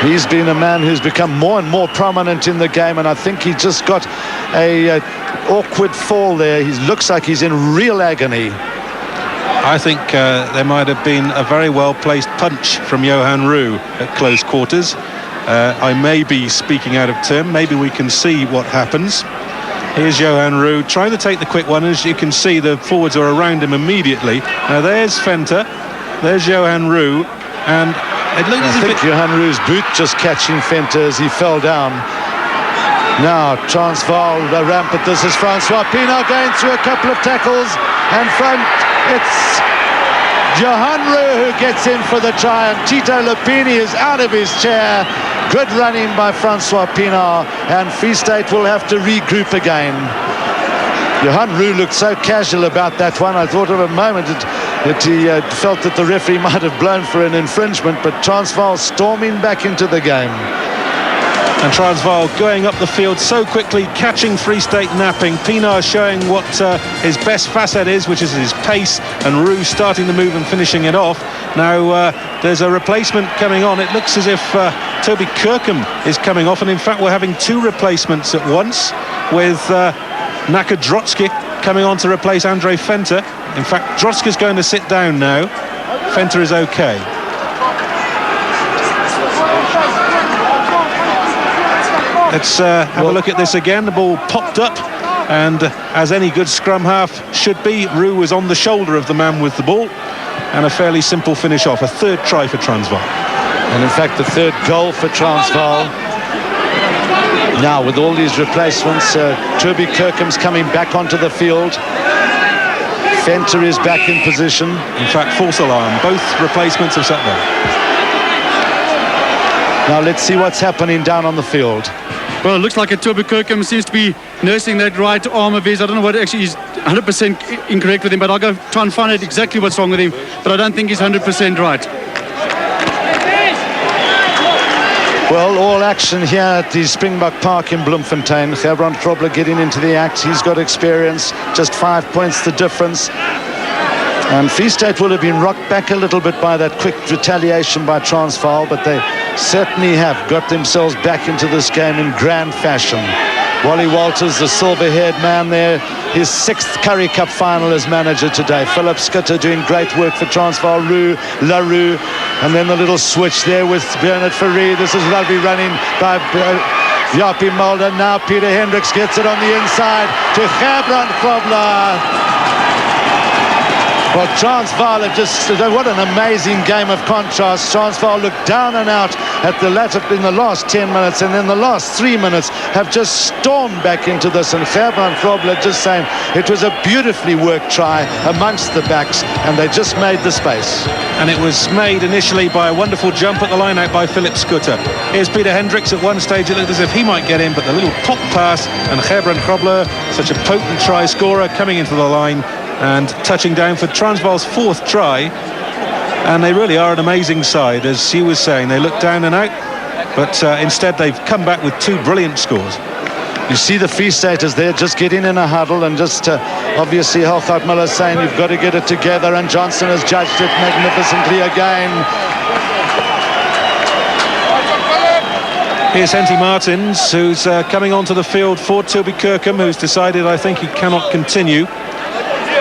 He's been a man who's become more and more prominent in the game, and I think he just got a awkward fall there. He looks like he's in real agony. I think there might have been a very well-placed punch from Johan Roux at close quarters. I may be speaking out of turn. Maybe we can see what happens. Here's Johan Roux trying to take the quick one. As you can see, the forwards are around him immediately. Now there's Venter, there's Johan Roux, and it looks as if Johan Roux's boot just catching Venter as he fell down. Now Transvaal, the rampant. This is Francois Pienaar going through a couple of tackles, and front it's Johan Roux who gets in for the try, and Tito Lupini is out of his chair. Good running by Francois Pienaar, and Free State will have to regroup again. Johan Roux looked so casual about that one. I thought of a moment that he felt that the referee might have blown for an infringement, but Transvaal storming back into the game. And Transvaal going up the field so quickly, catching Free State napping. Pienaar showing what his best facet is, which is his pace, and Roux starting the move and finishing it off. Now there's a replacement coming on. It looks as if Toby Kirkham is coming off, and in fact we're having two replacements at once, with Naka Drotsky coming on to replace Andre Venter. In fact, Drotsky's going to sit down now. Venter is okay. Let's have a look at this again. The ball popped up, and as any good scrum half should be, Roux was on the shoulder of the man with the ball, and a fairly simple finish off. A third try for Transvaal. And in fact, the third goal for Transvaal. Now, with all these replacements, Toby Kirkham's coming back onto the field. Venter is back in position. In fact, false alarm. Both replacements have sat there. Now, let's see what's happening down on the field. Well, it looks like a Toby Kirkham seems to be nursing that right arm of his. I don't know what actually is 100% incorrect with him, but I'll go try and find out exactly what's wrong with him. But I don't think he's 100% right. Well, all action here at the Springbok Park in Bloemfontein. Gerbrand Grobler getting into the act. He's got experience. Just 5 points the difference. And Free State will have been rocked back a little bit by that quick retaliation by Transvaal, but they certainly have got themselves back into this game in grand fashion. Wally Walters, the silver-haired man there, his 6th Currie Cup final as manager today. Philip Schutter doing great work for Transvaal. LaRue, and then the little switch there with Bernard Fourie. This is lovely running by Japie Mulder. Now Peter Hendricks gets it on the inside to Gerbrand Grobler. Well, Transvaal have just, what an amazing game of contrast. Transvaal looked down and out at the latter in the last 10 minutes, and then the last 3 minutes have just stormed back into this. And Gerbrand Grobler just saying it was a beautifully worked try amongst the backs, and they just made the space. And it was made initially by a wonderful jump at the line out by Philip Schutter. Here's Peter Hendricks. At one stage it looked as if he might get in, but the little pop pass, and Gerbrand Grobler, such a potent try scorer, coming into the line and touching down for Transvaal's 4th try. And they really are an amazing side, as he was saying. They look down and out, but instead they've come back with 2 brilliant scores. You see the Free Staters there just getting in a huddle, and just obviously Helgard Miller saying you've got to get it together, and Johnson has judged it magnificently again. Here's Henty Martins, who's coming onto the field for Toby Kirkham, who's decided, I think, he cannot continue.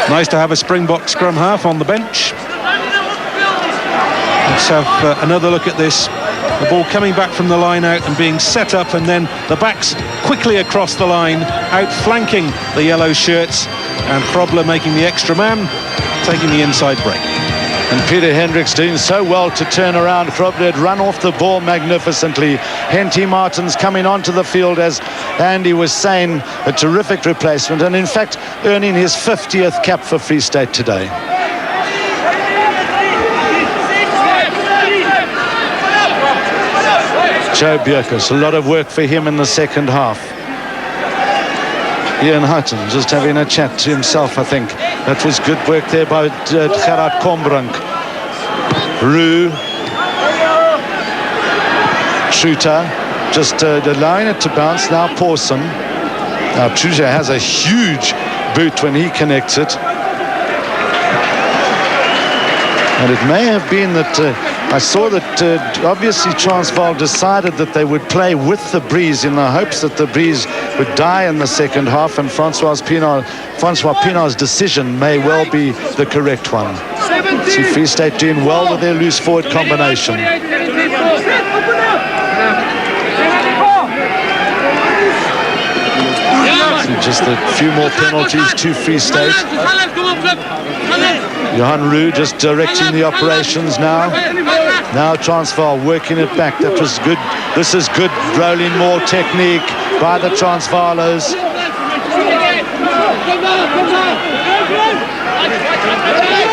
Nice to have a Springbok scrum half on the bench. Let's have another look at this. The ball coming back from the line out and being set up, and then the backs quickly across the line, outflanking the yellow shirts, and Grobler making the extra man, taking the inside break. And Peter Hendricks doing so well to turn around. Grobler had run off the ball magnificently. Henty Martins coming onto the field, as Andy was saying, a terrific replacement, and in fact earning his 50th cap for Free State today. Joe Bjerkus, a lot of work for him in the second half. Ian Hutton just having a chat to himself, I think. That was good work there by Gerard Kombrink. Roux. Truter just allowing it to bounce. Now Pawson. Now Truter has a huge boot when he connects it. And it may have been that I saw that obviously Transvaal decided that they would play with the breeze in the hopes that the breeze would die in the second half, and Francois Pienaar's decision may well be the correct one. See Free State doing well with their loose forward combination. See just a few more penalties to Free State. Johan Roux just directing the operations now. Now Transvaal working it back. That was good. This is good rolling more technique by the Transvaalers.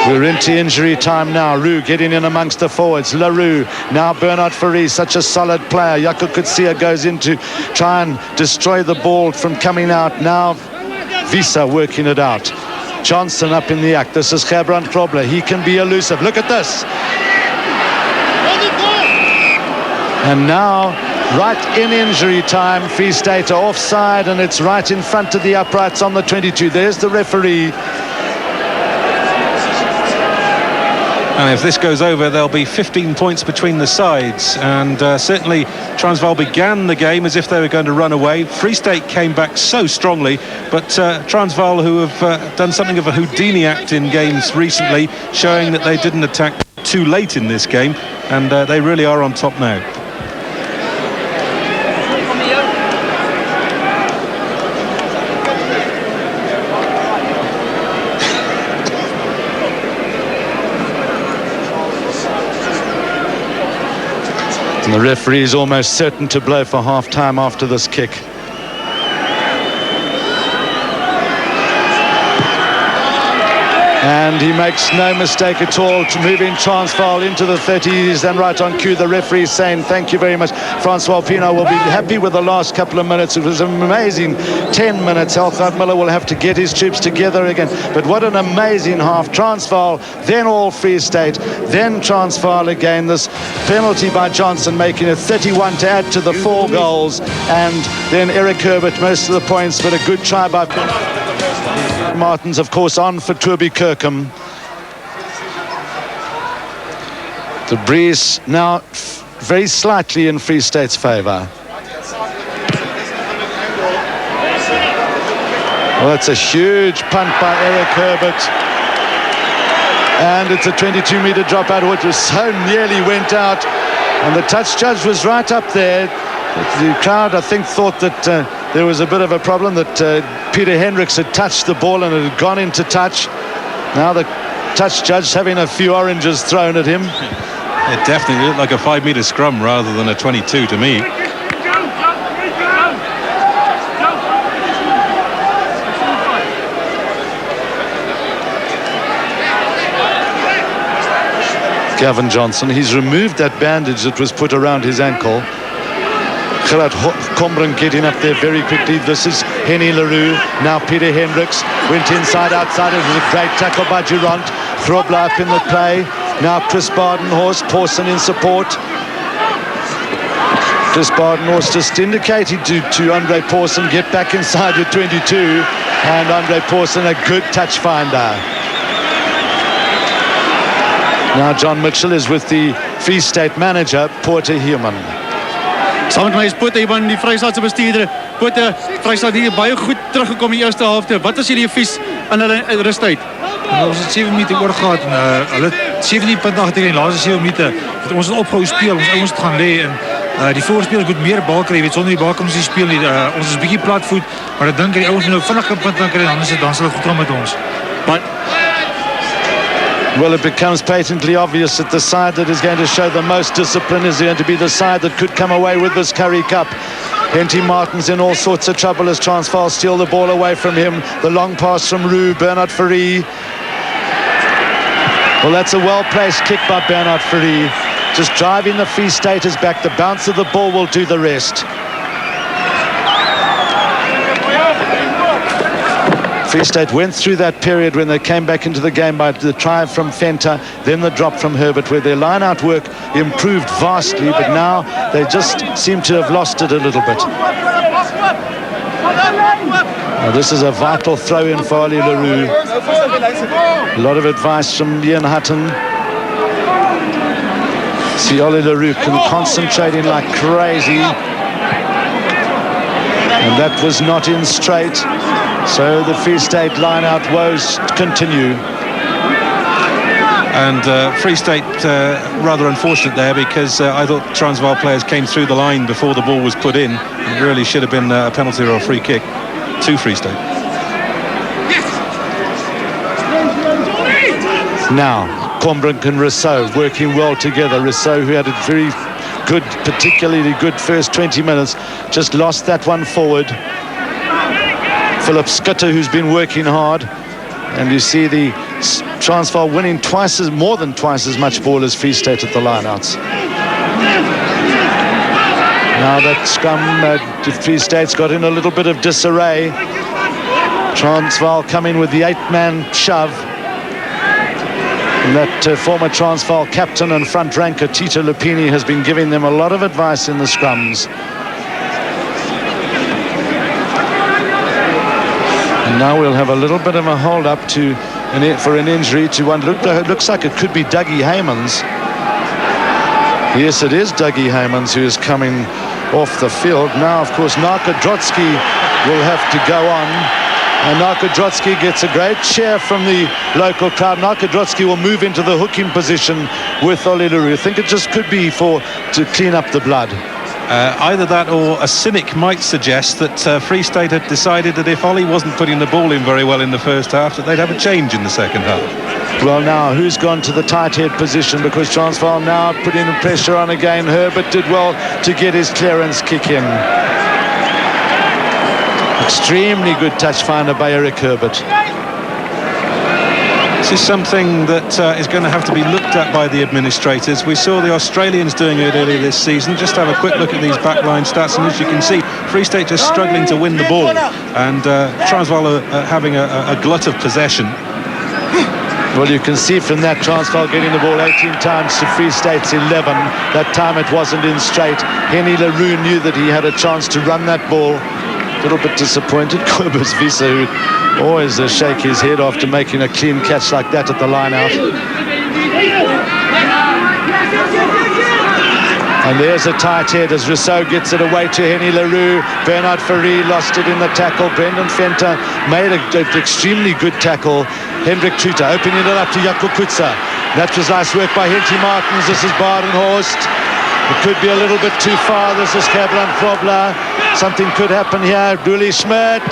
We're into injury time now. Roux getting in amongst the forwards. LaRue, now Bernard Fourie, such a solid player. Jaco Kutsia goes in to try and destroy the ball from coming out. Now Visa working it out. Johnson up in the act. This is Gerbrand Krobler. He can be elusive. Look at this. And now, right in injury time, Free State are offside, and it's right in front of the uprights on the 22. There's the referee. And if this goes over, there'll be 15 points between the sides. And certainly Transvaal began the game as if they were going to run away. Free State came back so strongly, but Transvaal, who have done something of a Houdini act in games recently, showing that they didn't attack too late in this game, and they really are on top now. And the referee is almost certain to blow for half-time after this kick. And he makes no mistake at all to moving Transvaal into the 30s, and right on cue the referee saying thank you very much. Francois Pienaar will be happy with the last couple of minutes. It was an amazing 10 minutes. Helgard Miller will have to get his troops together again. But what an amazing half. Transvaal, then all Free State, then Transvaal again. This penalty by Johnson making it 31 to add to the 4 goals. And then Eric Herbert most of the points, but a good try by Martins, of course, on for Toby Kirkham. The breeze now very slightly in Free State's favour. Well, that's a huge punt by Eric Herbert. And it's a 22-metre drop out, which was so nearly went out. And the touch judge was right up there. The crowd, I think, thought that there was a bit of a problem, that Peter Hendricks had touched the ball and it had gone into touch. Now the touch judge having a few oranges thrown at him. It definitely looked like a 5-metre scrum rather than a 22 to me. Gavin Johnson, he's removed that bandage that was put around his ankle. Gerard Kombrink getting up there very quickly. This is Henny LaRue. Now Peter Hendricks went inside, outside. It was a great tackle by Durant. Grobler up in the play. Now Chris Badenhorst, Pawson in support. Chris Badenhorst just indicated to Andre Pawson, get back inside your 22. And Andre Pawson, a good touch finder. Now John Mitchell is with the Free State manager, Porter Human. Saam met my is Porter Human, die Vrystaatse bestuurder. Porter, Vrystaat hier baie goed teruggekom in die eerste helfte. Wat is hierdie vies aan hulle rustyd? Ons het 7 minute oor gehad en hulle 17 punte agter in die laaste 7 minute. Ons het opgehou speel, ons ouens het gaan lê en die voorspelers moet meer bal kry, weet, sonder die bal kan ons nie speel nie. Ons is bietjie platvoet, maar ek dink die ouens moet nou vinnig 'n punt kan kry, dan sal dit goed gaan met ons. Well, it becomes patently obvious that the side that is going to show the most discipline is going to be the side that could come away with this Currie Cup. Henty Martin's in all sorts of trouble as Transvaal steal the ball away from him. The long pass from Roux, Bernard Fourie. Well, that's a well-placed kick by Bernard Fourie. Just driving the Free Staters back. The bounce of the ball will do the rest. Free State went through that period when they came back into the game by the try from Fenta, then the drop from Herbert, where their line-out work improved vastly, but now they just seem to have lost it a little bit. Now, this is a vital throw-in for Ollie Leroux. A lot of advice from Ian Hutton. See Ollie Leroux concentrating like crazy. And that was not in straight. So the Free State line-out woes continue. And Free State rather unfortunate there, because I thought Transvaal players came through the line before the ball was put in. It really should have been a penalty or a free kick to Free State. Now, Combrink and Rousseau working well together. Rousseau, who had a very good, particularly good first 20 minutes, just lost that one forward. Philip Skutter, who's been working hard. And you see the Transvaal winning more than twice as much ball as Free State at the lineouts. Now that scrum, Free State's got in a little bit of disarray. Transvaal coming with the 8-man shove. And that former Transvaal captain and front ranker, Tito Lupini, has been giving them a lot of advice in the scrums. And now we'll have a little bit of a hold-up for an injury to one. Looks like it could be Dougie Haymans. Yes, it is Dougie Haymans who is coming off the field. Now, of course, Narka Drotsky will have to go on. And Narka Drotsky gets a great cheer from the local crowd. Narka Drotsky will move into the hooking position with Ollie Leroux. I think it just could be to clean up the blood. Either that, or a cynic might suggest that Free State had decided that if Ollie wasn't putting the ball in very well in the first half, that they'd have a change in the second half. Well, now, who's gone to the tight head position? Because Transvaal now putting the pressure on again. Herbert did well to get his clearance kick in. Extremely good touch finder by Eric Herbert. This is something that is going to have to be looked at by the administrators. We saw the Australians doing it earlier this season. Just have a quick look at these backline stats, and as you can see, Free State just struggling to win the ball, and Transvaal are having a glut of possession. Well, you can see from that Transvaal getting the ball 18 times to Free State's 11. That time it wasn't in straight. Henny Leroux knew that he had a chance to run that ball. A little bit disappointed. Kobus Visa, who always shake his head after making a clean catch like that at the line out. And there's a tight head as Rousseau gets it away to Henny Leroux. Bernard Ferry lost it in the tackle. Brendan Fenta made an extremely good tackle. Hendrik Tuta opening it up to Jaco Kutsa. That was nice work by Henty Martins. This is Badenhorst. It could be a little bit too far. This is Cablan Frobler. Something could happen here. Dooley Schmidt.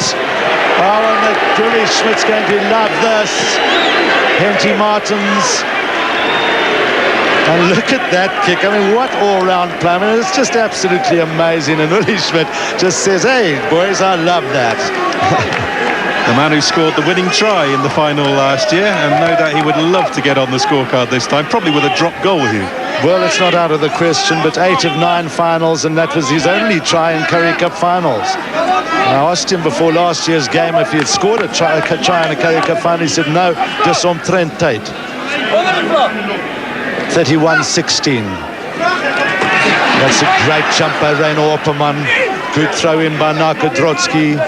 Oh, and Dooley Schmidt's going to love this. Henty Martins. And look at that kick. I mean, what all-round play. I mean, it's just absolutely amazing. And Dooley Schmidt just says, hey, boys, I love that. The man who scored the winning try in the final last year, and no doubt he would love to get on the scorecard this time, probably with a drop goal here. Well, it's not out of the question, but 8 of 9 finals, and that was his only try in Currie Cup finals. I asked him before last year's game if he had scored a try in a Currie Cup final. He said, no, just on Trent Tate. 31-16. That's a great jump by Reino Opperman. Good throw in by Narka Drotsky.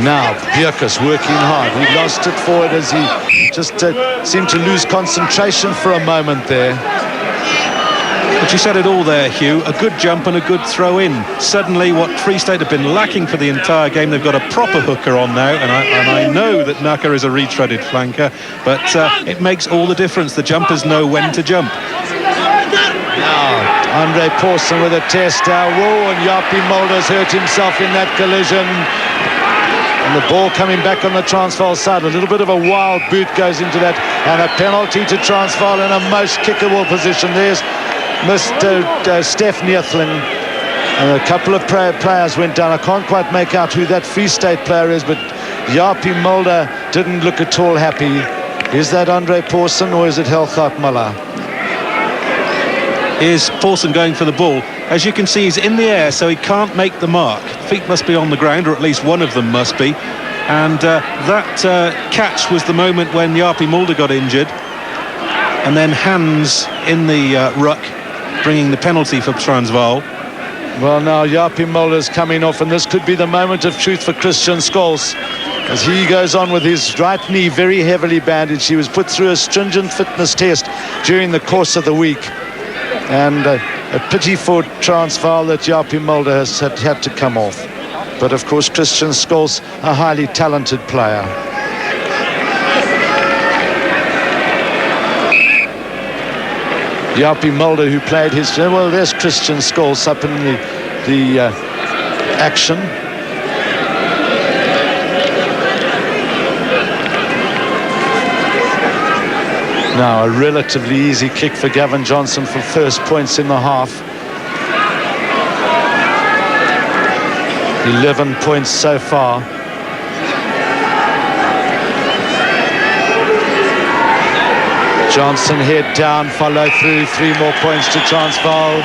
Now, Bierkus working hard. He lost it forward as he just seemed to lose concentration for a moment there. But you said it all there, Hugh. A good jump and a good throw in. Suddenly, what Free State have been lacking for the entire game, they've got a proper hooker on now. And I know that Naka is a retreaded flanker, but it makes all the difference. The jumpers know when to jump. Now, Andre Pawson with a test. Whoa, and Yapi Mulder's hurt himself in that collision. And the ball coming back on the Transvaal side. A little bit of a wild boot goes into that. And a penalty to Transvaal in a most kickable position. There's Mr. Steph Neethling. And a couple of players went down. I can't quite make out who that Free State player is, but Yapi Mulder didn't look at all happy. Is that Andre Pawson or is it Helgaat Muller? Here's Pawson going for the ball. as you can see, he's in the air, so he can't make the mark. Feet must be on the ground, or at least one of them must be. And that catch was the moment when Jaapie Mulder got injured. And then hands in the ruck, bringing the penalty for Transvaal. Well, now Jaapie Mulder's coming off, and this could be the moment of truth for Christian Scholes as he goes on with his right knee very heavily bandaged. He was put through a stringent fitness test during the course of the week, and a pity for Transvaal that Jaapie Mulder has had to come off. But of course, Christian Scholes, a highly talented player. Jaapie Mulder, who played his... Well, there's Christian Scholes up in the action. Now, a relatively easy kick for Gavin Johnson for first points in the half. 11 points so far. Johnson head down, follow through, 3 more points to Transvaal.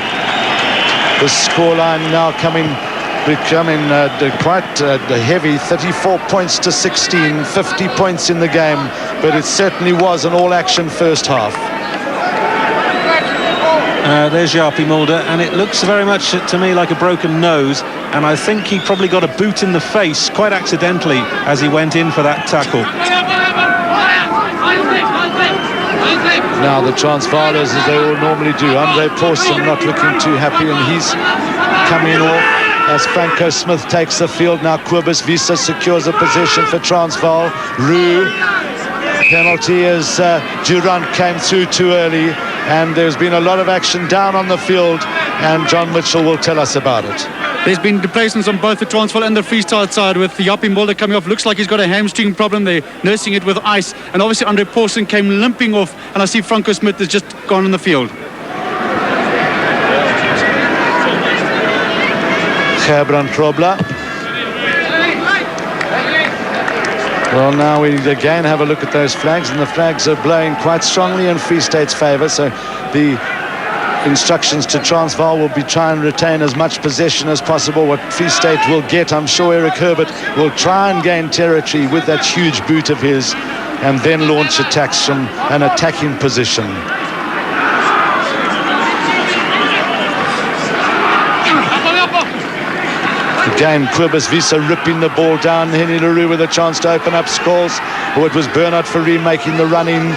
The scoreline now becoming quite heavy, 34 points to 16, 50 points in the game, but it certainly was an all-action first half. There's Jaapie Mulder, and it looks very much to me like a broken nose, and I think he probably got a boot in the face quite accidentally as he went in for that tackle. Now the Transvaalers, as they all normally do, Andre Pawson not looking too happy, and he's coming off as Franco Smith takes the field. Now Cobus Wiese secures a possession for Transvaal. Roo, penalty as Durant came through too early, and there's been a lot of action down on the field, and John Mitchell will tell us about it. There's been displacements on both the Transvaal and the Freestyle side, with Jaapie Mulder coming off. Looks like he's got a hamstring problem. They're nursing it with ice. And obviously Andre Pawson came limping off. And I see Franco Smith has just gone on the field. Gerbrand Krobler. Well, now we again have a look at those flags, and the flags are blowing quite strongly in Free State's favour. So the instructions to Transvaal will be try and retain as much possession as possible. What Free State will get, I'm sure Eric Herbert will try and gain territory with that huge boot of his, and then launch attacks from an attacking position. Again, Cobus Wiese ripping the ball down. Henny Leroux with a chance to open up scores. Oh, it was Bernard Fourie making the running.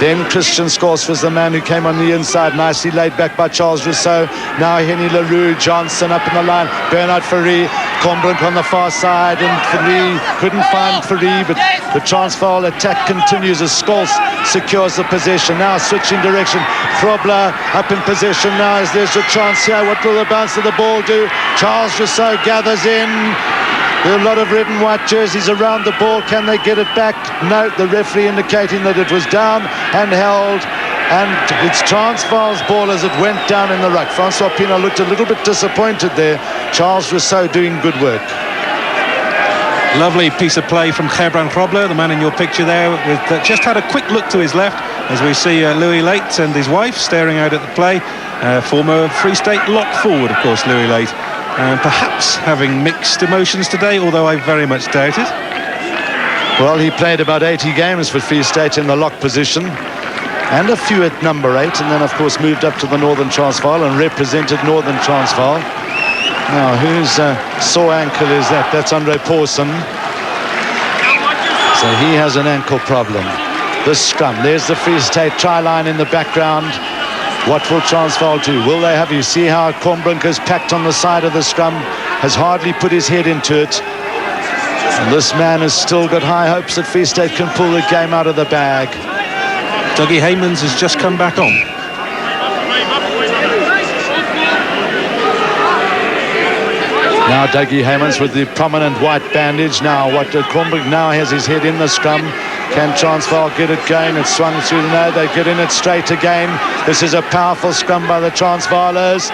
Then Christian Scholes was the man who came on the inside, nicely laid back by Charles Rousseau. Now Henny Leroux, Johnson up in the line, Bernard Fourie, Combrink on the far side, and Fourie couldn't find Fourie, but the Transvaal attack continues as Scholes secures the possession. Now switching direction, Krobler up in possession now as there's a chance here. What will the bounce of the ball do? Charles Rousseau gathers in. There are a lot of red and white jerseys around the ball. Can they get it back? No, the referee indicating that it was down and held. And it's Transvaal's ball as it went down in the ruck. Francois Pienaar looked a little bit disappointed there. Charles Rousseau doing good work. Lovely piece of play from Gerbrand Krobler, the man in your picture there, with just had a quick look to his left as we see Louis Late and his wife staring out at the play. Former Free State lock forward, of course, Louis Late. Perhaps having mixed emotions today, although I very much doubt it. Well, he played about 80 games for Free State in the lock position, and a few at number 8, and then of course moved up to the Northern Transvaal and represented Northern Transvaal. Now, whose sore ankle is that? That's Andre Pawson. So he has an ankle problem. The scrum, there's the Free State try line in the background. What will Transvaal do? Will they have, you see how Combrink is packed on the side of the scrum, has hardly put his head into it. And this man has still got high hopes that Free State can pull the game out of the bag. Dougie Heymans has just come back on. Now Dougie Heymans with the prominent white bandage. Now what Combrink now has his head in the scrum. Can Transvaal get it going? It's swung through the no, they get in it straight again. This is a powerful scrum by the Transvaalers.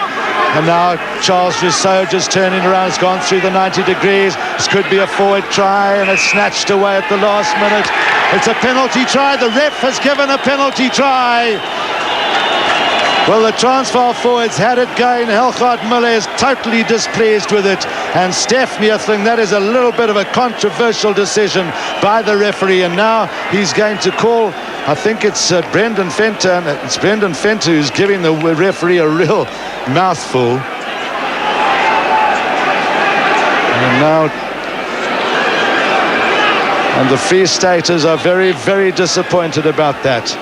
And now Charles Rousseau just turning around, has gone through the 90 degrees. This could be a forward try, and it's snatched away at the last minute. It's a penalty try. The ref has given a penalty try. Well, the Transvaal forwards had it going. Helgaard Miller is totally displeased with it. And Stephanie, I think that is a little bit of a controversial decision by the referee. And now he's going to call, I think it's Brendan Fenter. And it's Brendan Fenter who's giving the referee a real mouthful. And now... And the Free Staters are very, very disappointed about that.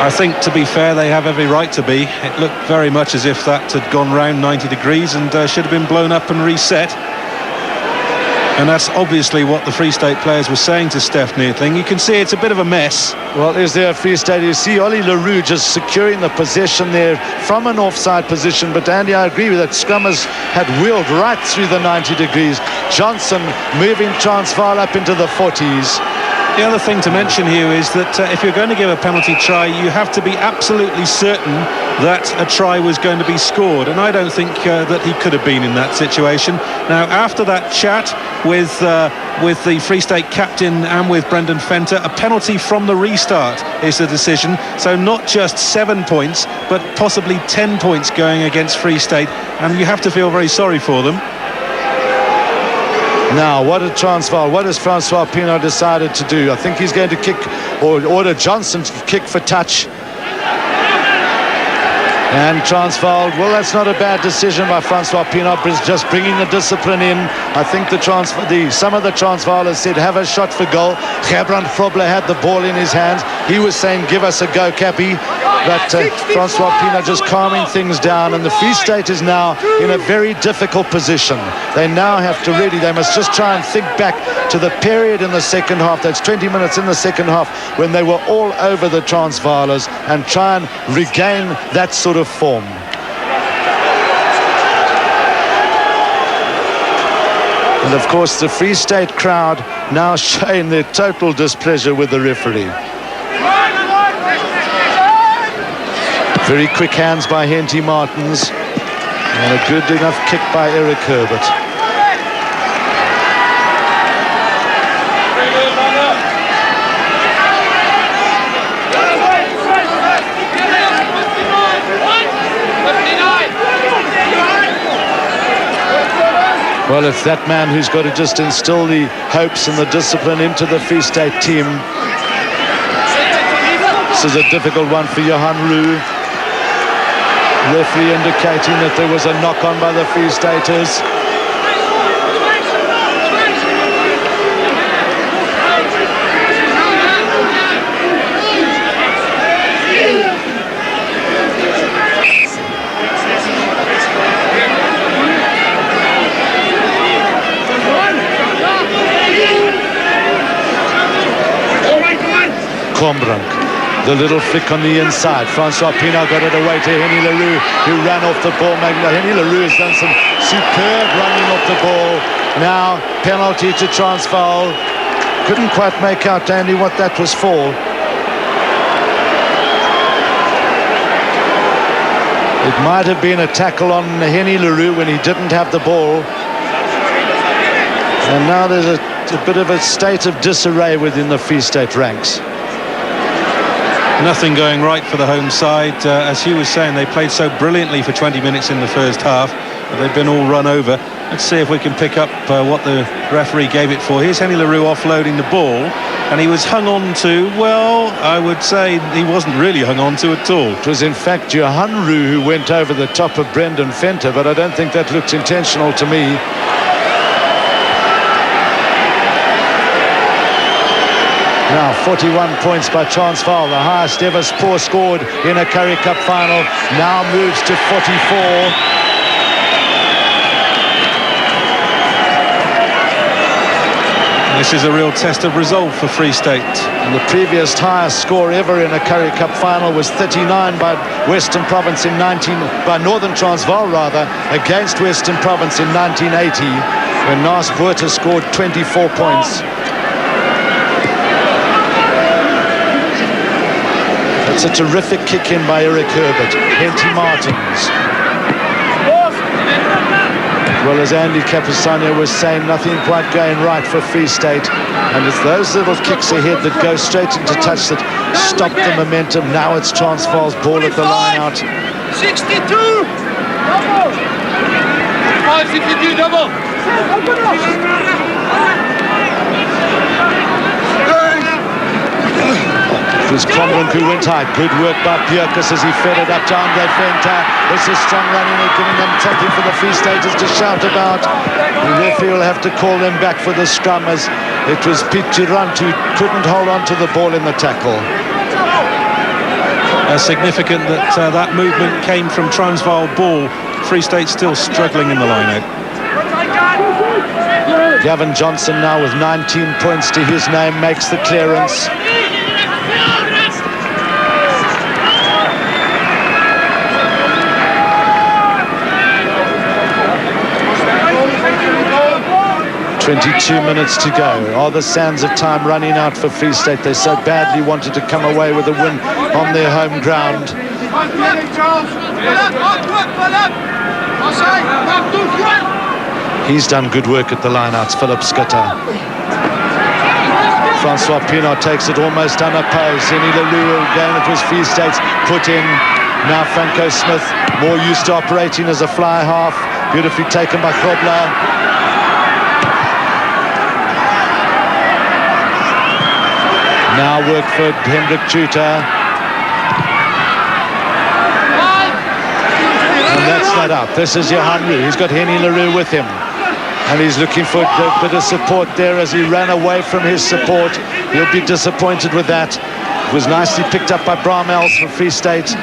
I think, to be fair, they have every right to be. It looked very much as if that had gone round 90 degrees and should have been blown up and reset. And that's obviously what the Free State players were saying to Stephanie. You can see it's a bit of a mess. Well, is there a Free State? You see Ollie LaRue just securing the possession there from an offside position. But Andy, I agree with that. Scrummers had wheeled right through the 90 degrees. Johnson moving Transvaal up into the 40s. The other thing to mention here is that if you're going to give a penalty try, you have to be absolutely certain that a try was going to be scored. And I don't think that he could have been in that situation. Now, after that chat with the Free State captain and with Brendan Fenter, a penalty from the restart is the decision. So not just 7 points, but possibly 10 points going against Free State. And you have to feel very sorry for them. Now, what has Transvaal Pienaar decided to do? I think he's going to kick, or order Johnson to kick for touch. And Transvaal, well, that's not a bad decision by Francois Pienaar, just bringing the discipline in. I think some of the Transvaalers said, have a shot for goal. Gerbrand Frobler had the ball in his hands. He was saying, give us a go, Cappy. But Francois Pienaar just calming things down. And the Free State is now in a very difficult position. They now have to they must just try and think back to the period in the second half. That's 20 minutes in the second half when they were all over the Transvaalers, and try and regain that sort of form. And of course the Free State crowd now showing their total displeasure with the referee. Very quick hands by Henty Martins, and a good enough kick by Eric Herbert. Well, it's that man who's got to just instill the hopes and the discipline into the Free State team. This is a difficult one for Johan Roux. Referee indicating that there was a knock-on by the Free Staters. Kombrink, the little flick on the inside. Francois Pienaar got it away to Henny LaRue, who ran off the ball. Henny LaRue has done some superb running off the ball. Now, penalty to Transvaal. Couldn't quite make out, Andy, what that was for. It might have been a tackle on Henny LaRue when he didn't have the ball. And now there's a bit of a state of disarray within the Free State ranks. Nothing going right for the home side. As Hugh was saying, they played so brilliantly for 20 minutes in the first half, but they've been all run over. Let's see if we can pick up what the referee gave it for. Here's Henny LaRue offloading the ball, and he was hung on to, well, I would say he wasn't really hung on to at all. It was in fact Johan Roux who went over the top of Brendan Fenter, but I don't think that looked intentional to me. Now 41 points by Transvaal, the highest ever score scored in a Currie Cup final, now moves to 44. This is a real test of resolve for Free State. And the previous highest score ever in a Currie Cup final was 39 by Western Province in by Northern Transvaal rather, against Western Province in 1980, when Nas Botha scored 24 points. It's a terrific kick in by Eric Herbert. Henty Martins. Well, as Andy Capasano was saying, nothing quite going right for Free State. And it's those little kicks ahead that go straight into touch that stop the momentum. Now it's Transvaal's ball at the line out. 62! 62 double! It was Cromwell who went high. Good work by Bjerkus as he fed it up to Andre Venter. This is strong running and giving them something for the Free Staters to shout about. The referee will have to call them back for the scrum as it was Pete Girant who couldn't hold on to the ball in the tackle. Significant that that movement came from Transvaal ball. Free State still struggling in the line-out. Gavin Johnson now with 19 points to his name makes the clearance. 22 minutes to go. Are the sands of time running out for Free State? They so badly wanted to come away with a win on their home ground. He's done good work at the lineouts, Philip Schutter. Francois Pienaar takes it almost unopposed. Henny Leroux again, it was Free State's put in. Now Franco Smith, more used to operating as a fly half. Beautifully taken by Grobler. Now work for Hendrik Tutor. And that's not out. This is Johan Roux. He's got Henny Leroux with him. And he's looking for a bit of support there as he ran away from his support. He'll be disappointed with that. It was nicely picked up by Bramels for Free State.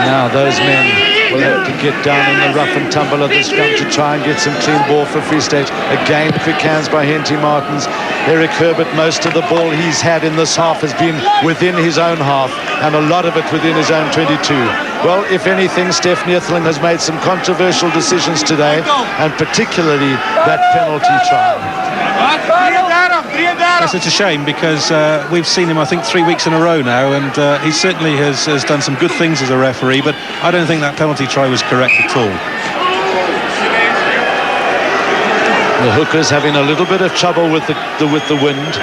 Now those men will have to get down in the rough and tumble of the scrum to try and get some clean ball for Free State. Again, quick hands by Henty Martins. Eric Herbert, most of the ball he's had in this half has been within his own half, and a lot of it within his own 22. Well, if anything, Steph Neethling has made some controversial decisions today, and particularly that penalty try. Yes, it's a shame because we've seen him, I think, 3 weeks in a row now, and he certainly has done some good things as a referee, but I don't think that penalty try was correct at all. The Hookers having a little bit of trouble with the wind.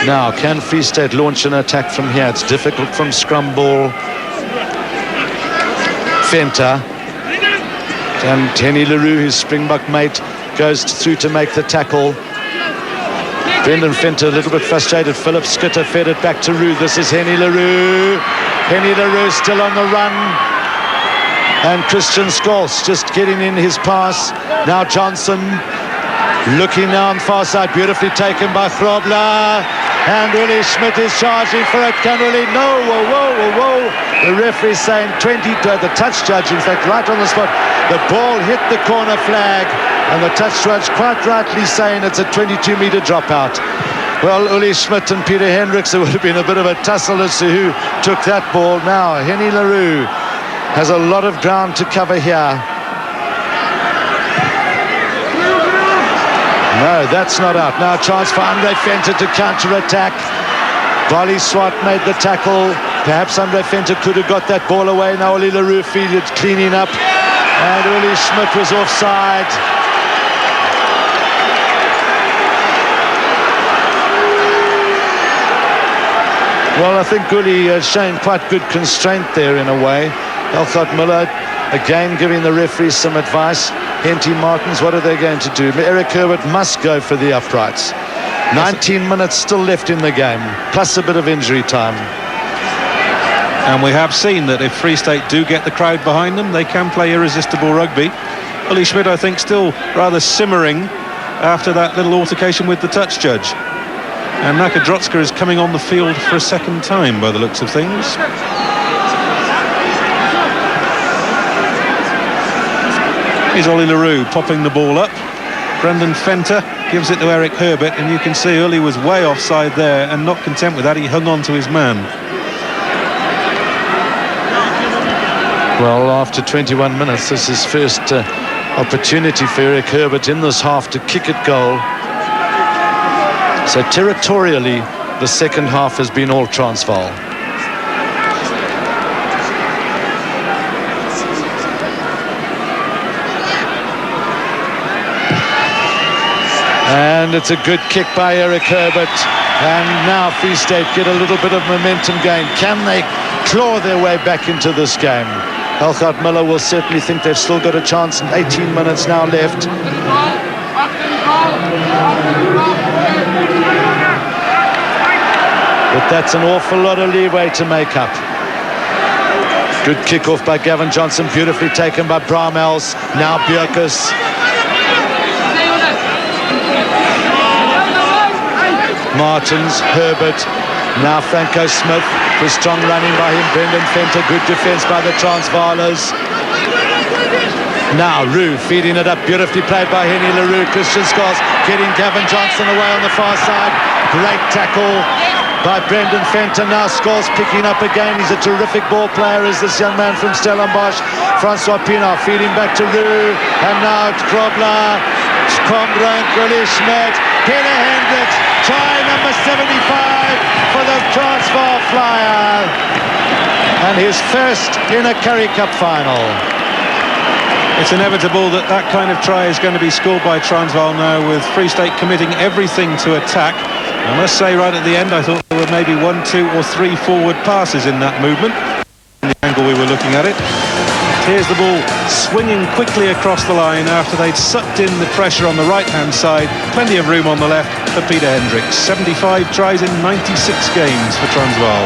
Now, can Free State launch an attack from here? It's difficult from scrum ball. Venter. And Henny Leroux, his Springbok mate, goes through to make the tackle. Brendan Venter a little bit frustrated. Philip Schutter fed it back to Roux. This is Henny Leroux. Henny Leroux still on the run. And Christian Scholz just getting in his pass. Now Johnson looking now on the far side. Beautifully taken by Grobler. And Willie Schmidt is charging for it. Can really no. Whoa, whoa, whoa, whoa. The referee saying 20, the touch judge, in fact, right on the spot. The ball hit the corner flag. And the touch judge quite rightly saying it's a 22-meter dropout. Well, Uli Schmidt and Peter Hendricks, there would have been a bit of a tussle as to who took that ball. Now, Henny Leroux has a lot of ground to cover here. No, that's not out. Now a chance for Andre Venter to counter-attack. Bali Swart made the tackle. Perhaps Andre Venter could have got that ball away. Now Uli Leroux fielded cleaning up. And Uli Schmidt was offside. Well, I think Uli has shown quite good constraint there in a way. Elkhart Miller again giving the referee some advice. Henty Martins, what are they going to do? Eric Herbert must go for the uprights. 19 minutes still left in the game, plus a bit of injury time. And we have seen that if Free State do get the crowd behind them, they can play irresistible rugby. Uli Schmidt, I think, still rather simmering after that little altercation with the touch judge. And Nakadrotska is coming on the field for a second time by the looks of things. Here's Ollie Leroux popping the ball up. Brendan Venter gives it to Eric Herbert, and you can see Uli was way offside there, and not content with that, he hung on to his man. Well, after 21 minutes, this is first opportunity for Eric Herbert in this half to kick it goal. So territorially, the second half has been all Transvaal. And it's a good kick by Eric Herbert. And now Free State get a little bit of momentum going. Can they claw their way back into this game? Elkhart Miller will certainly think they've still got a chance, and 18 minutes now left. But that's an awful lot of leeway to make up. Good kick-off by Gavin Johnson, beautifully taken by Bramels. Now Bjerkus. Martins, Herbert, now Franco Smith, with strong running by him. Brendan Fenter, good defence by the Transvaalers. Now Roux feeding it up, beautifully played by Henny LaRue. Christian Scholes getting Gavin Johnson away on the far side. Great tackle by Brendan Fenter. Now Scholes picking up again. He's a terrific ball player, is this young man from Stellenbosch. Francois Pienaar feeding back to Roux, and now it's Krobler, Kombrink, Willie Schmidt, Peter Hendricks, try number 75 for the Transvaal Flyer, and his first in a Currie Cup final. It's inevitable that that kind of try is going to be scored by Transvaal now, with Free State committing everything to attack. I must say, right at the end, I thought there were maybe 1, 2 or 3 forward passes in that movement, in the angle we were looking at it. Here's the ball swinging quickly across the line after they'd sucked in the pressure on the right-hand side. Plenty of room on the left for Peter Hendricks. 75 tries in 96 games for Transvaal.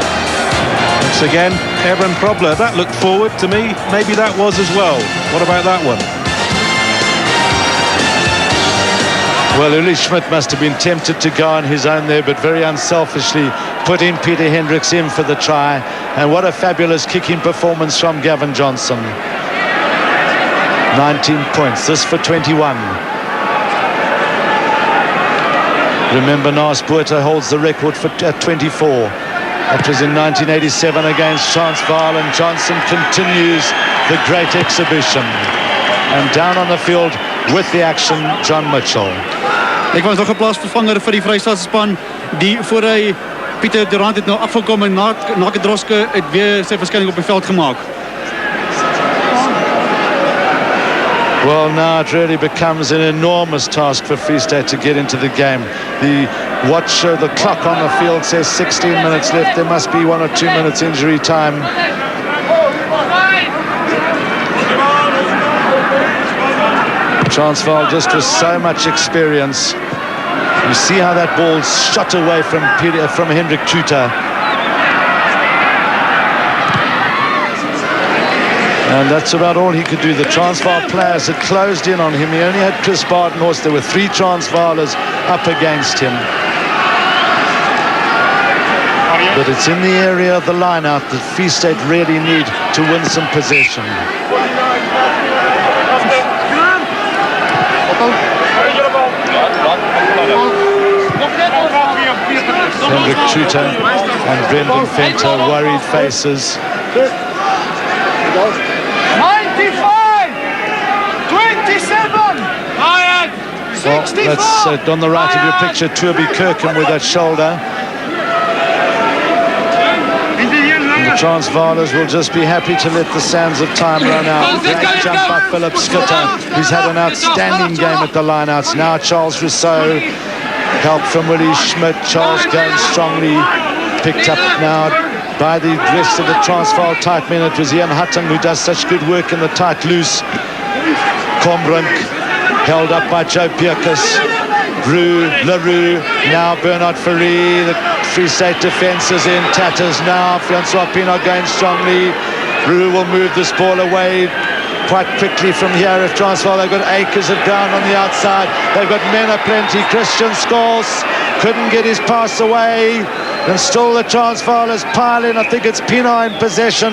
Once again, Ebron Krobler. That looked forward to me. Maybe that was as well. What about that one? Well, Uli Schmidt must have been tempted to go on his own there, but very unselfishly put in Peter Hendricks in for the try. And what a fabulous kicking performance from Gavin Johnson. 19 points, this for 21. Remember, Nas Buerta holds the record for 24. That was in 1987 against Transvaal, and Johnson continues the great exhibition. And down on the field with the action, John Mitchell. Ek was nog 'n plaasvervanger vir die Vrystaatsspan, die voor hy Pieter Durant het nou afgekom en na Droske het weer sy verskyning op die veld gemaak. Well, now it really becomes an enormous task for Free State to get into the game. The the clock on the field says 16 minutes left. There must be 1 or 2 minutes injury time. Transvaal just with so much experience. You see how that ball shot away from Hendrik Tuta. And that's about all he could do. The Transvaal players had closed in on him. He only had Chris Badenhorst. There were 3 Transvaalers up against him. But it's in the area of the line-out that Free State really need to win some possession. Hendrik Tuta and Brendan Fenter, worried faces. 95! 27! Well, that's on the right of your picture, Turby Kirkham with that shoulder. And the Transvaalers will just be happy to let the sands of time run out. Great jump by Philip Skitter, who's had an outstanding game at the lineouts. Now Charles Rousseau, help from Willie Schmidt. Charles going strongly, picked up now by the rest of the Transvaal tight men. It was Ian Hutton who does such good work in the tight loose. Kombrink held up by Joe Bjerkus. LaRue, now Bernard Ferry. The Free State defence is in tatters now. Francois Pienaar going strongly. Roux will move this ball away quite quickly from here. If Transvaal, they've got acres of ground on the outside. They've got men aplenty. Christian Scholes couldn't get his pass away. And still the Transvaalers pile in. I think it's Pienaar in possession.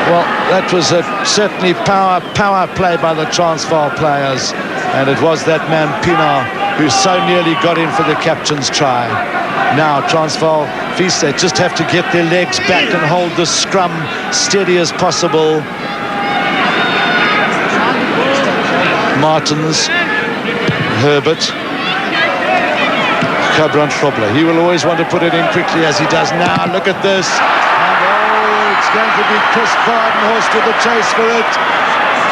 Well, that was certainly power play by the Transvaal players. And it was that man Pienaar who so nearly got in for the captain's try. Now Transvaal, Free State just have to get their legs back and hold the scrum steady as possible. Martins, Herbert, Cabran Frobler. He will always want to put it in quickly as he does now. Look at this. And it's going to be Chris Badenhorst to the chase for it.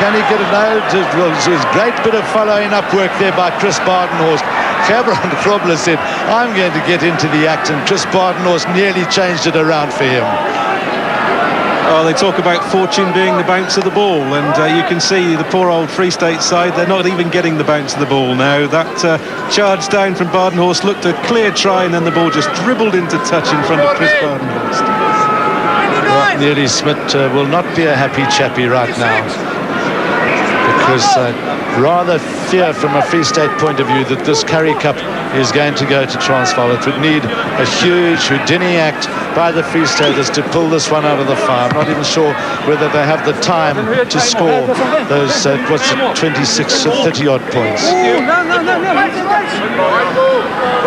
Can he get it out? It's a great bit of following up work there by Chris Badenhorst. Cabran Frobler said, I'm going to get into the act, and Chris Badenhorst nearly changed it around for him. Oh, they talk about fortune being the bounce of the ball, and you can see the poor old Free State side, they're not even getting the bounce of the ball now. That charge down from Badenhorst looked a clear try, and then the ball just dribbled into touch in front of Chris Badenhorst. Well, Nearly Smith will not be a happy chappy right now, because rather fear from a Free State point of view that this Currie Cup is going to go to Transvaal. It would need a huge Houdini act by the Free Staters to pull this one out of the fire. I'm not even sure whether they have the time to score those 26 or 30 odd points.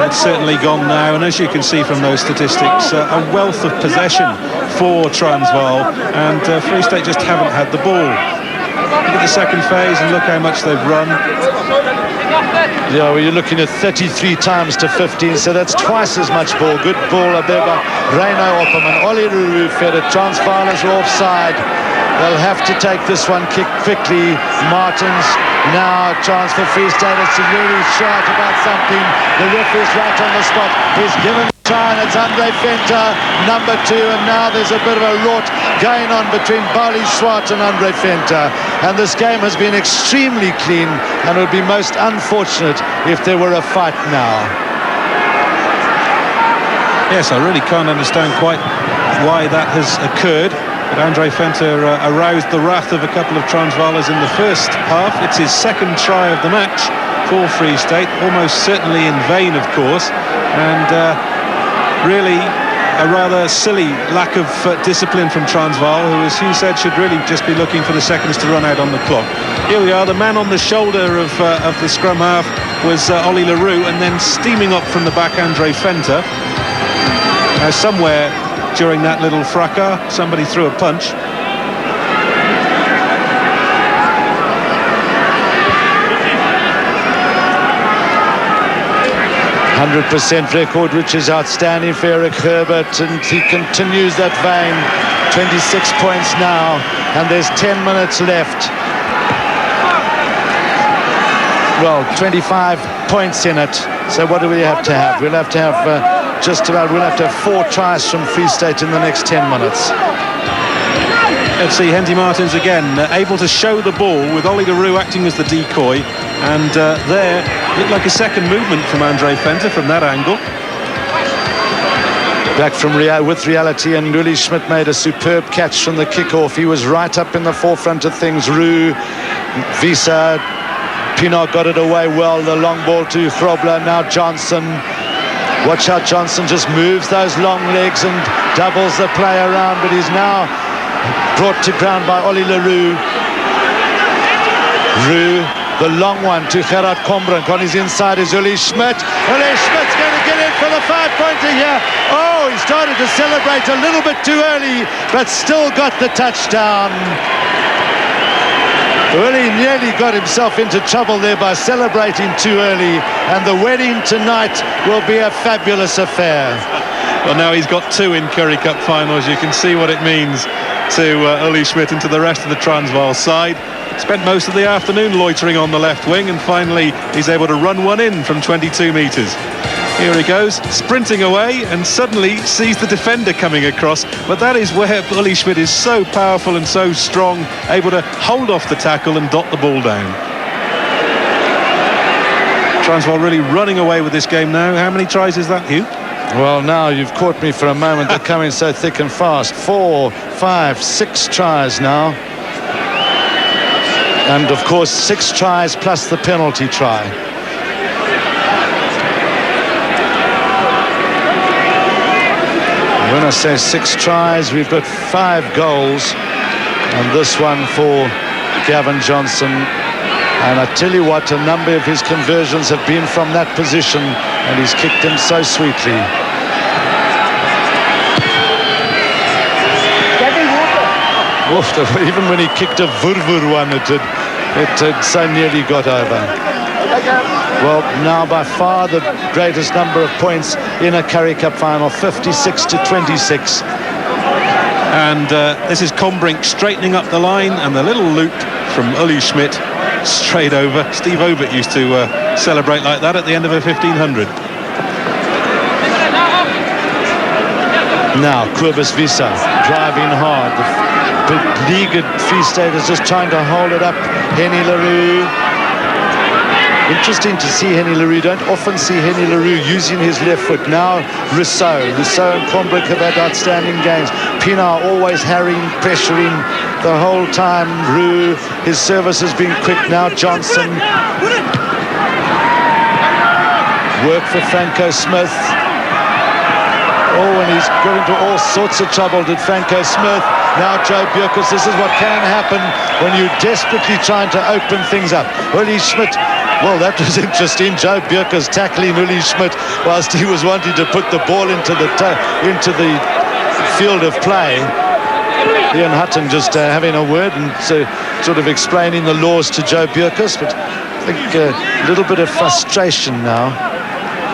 It's certainly gone now, and as you can see from those statistics, a wealth of possession for Transvaal, and Free State just haven't had the ball. Look at the second phase and look how much they've run. Yeah, well, you're looking at 33 times to 15, so that's twice as much ball. Good ball there by Reino Opperman. Ollie Ruru fed it. Transvaalers are offside. They'll have to take this one kick quickly. Martins now chance for Free State. It's really shout about something. The referee's right on the spot. He's given a try, and it's Andre Venter, number 2, and now there's a bit of a rot going on between Bali Swart and Andre Venter. And this game has been extremely clean, and it would be most unfortunate if there were a fight now. Yes, I really can't understand quite why that has occurred. But Andre Venter aroused the wrath of a couple of Transvaalers in the first half. It's his second try of the match for Free State, almost certainly in vain, of course, and really a rather silly lack of discipline from Transvaal, who, as Hugh said, should really just be looking for the seconds to run out on the clock. Here we are, the man on the shoulder of the scrum half was Ollie Leroux, and then steaming up from the back, Andre Venter. Now, somewhere during that little fracas, somebody threw a punch. ...100% record, which is outstanding for Eric Herbert, and he continues that vein. 26 points now, and there's 10 minutes left. Well, 25 points in it. So what do we have to have? We'll have to have we'll have to have 4 tries from Free State in the next 10 minutes. Let's see Henty Martins again, able to show the ball with Ollie Leroux acting as the decoy, and there looked like a second movement from Andre Venter from that angle. Back from with reality, and Willie Schmidt made a superb catch from the kickoff. He was right up in the forefront of things. Roo, Visa, Pinot got it away well. The long ball to Grobler, now Johnson. Watch how Johnson just moves those long legs and doubles the play around, but he's now brought to ground by Ollie Leroux. Roo, the long one to Gerard Kombrink. On his inside is Uli Schmidt. Uli Schmidt's going to get in for the 5-pointer here. Oh, he started to celebrate a little bit too early, but still got the touchdown. Uli nearly got himself into trouble there by celebrating too early, and the wedding tonight will be a fabulous affair. Well, now he's got 2 in Currie Cup finals. You can see what it means to Uli Schmidt and to the rest of the Transvaal side. Spent most of the afternoon loitering on the left wing, and finally he's able to run one in from 22 metres. Here he goes, sprinting away, and suddenly sees the defender coming across. But that is where Uli Schmidt is so powerful and so strong, able to hold off the tackle and dot the ball down. Transvaal really running away with this game now. How many tries is that, Hugh? Well, now you've caught me for a moment. They're coming so thick and fast. 4, 5, 6 tries now. And, of course, 6 tries plus the penalty try. When I say 6 tries, we've got 5 goals. And this one for Gavin Johnson. And I tell you what, a number of his conversions have been from that position, and he's kicked them so sweetly. Oof, even when he kicked a vurvur one, it had so nearly got over. Well, now by far the greatest number of points in a Currie Cup final, 56 to 26. And this is Combrink straightening up the line, and the little loop from Uli Schmidt straight over. Steve Obert used to celebrate like that at the end of a 1500. Now Kobus Visa driving hard. The beleaguered Free State is just trying to hold it up. Henny Leroux. Interesting to see Henny Leroux. Don't often see Henny Leroux using his left foot. Now Rousseau and Combrink have had outstanding games. Pienaar always harrying, pressuring the whole time. Roux, his service has been quick. Now Johnson. Work for Franco Smith. Oh, and he's got into all sorts of trouble, did Franco Smith. Now Joe Bjerkes. This is what can happen when you're desperately trying to open things up. Uli Schmidt. Well, that was interesting. Joe Bjerkes tackling Uli Schmidt whilst he was wanting to put the ball into the field of play. Ian Hutton just having a word and sort of explaining the laws to Joe Bjerkes, but I think a little bit of frustration now.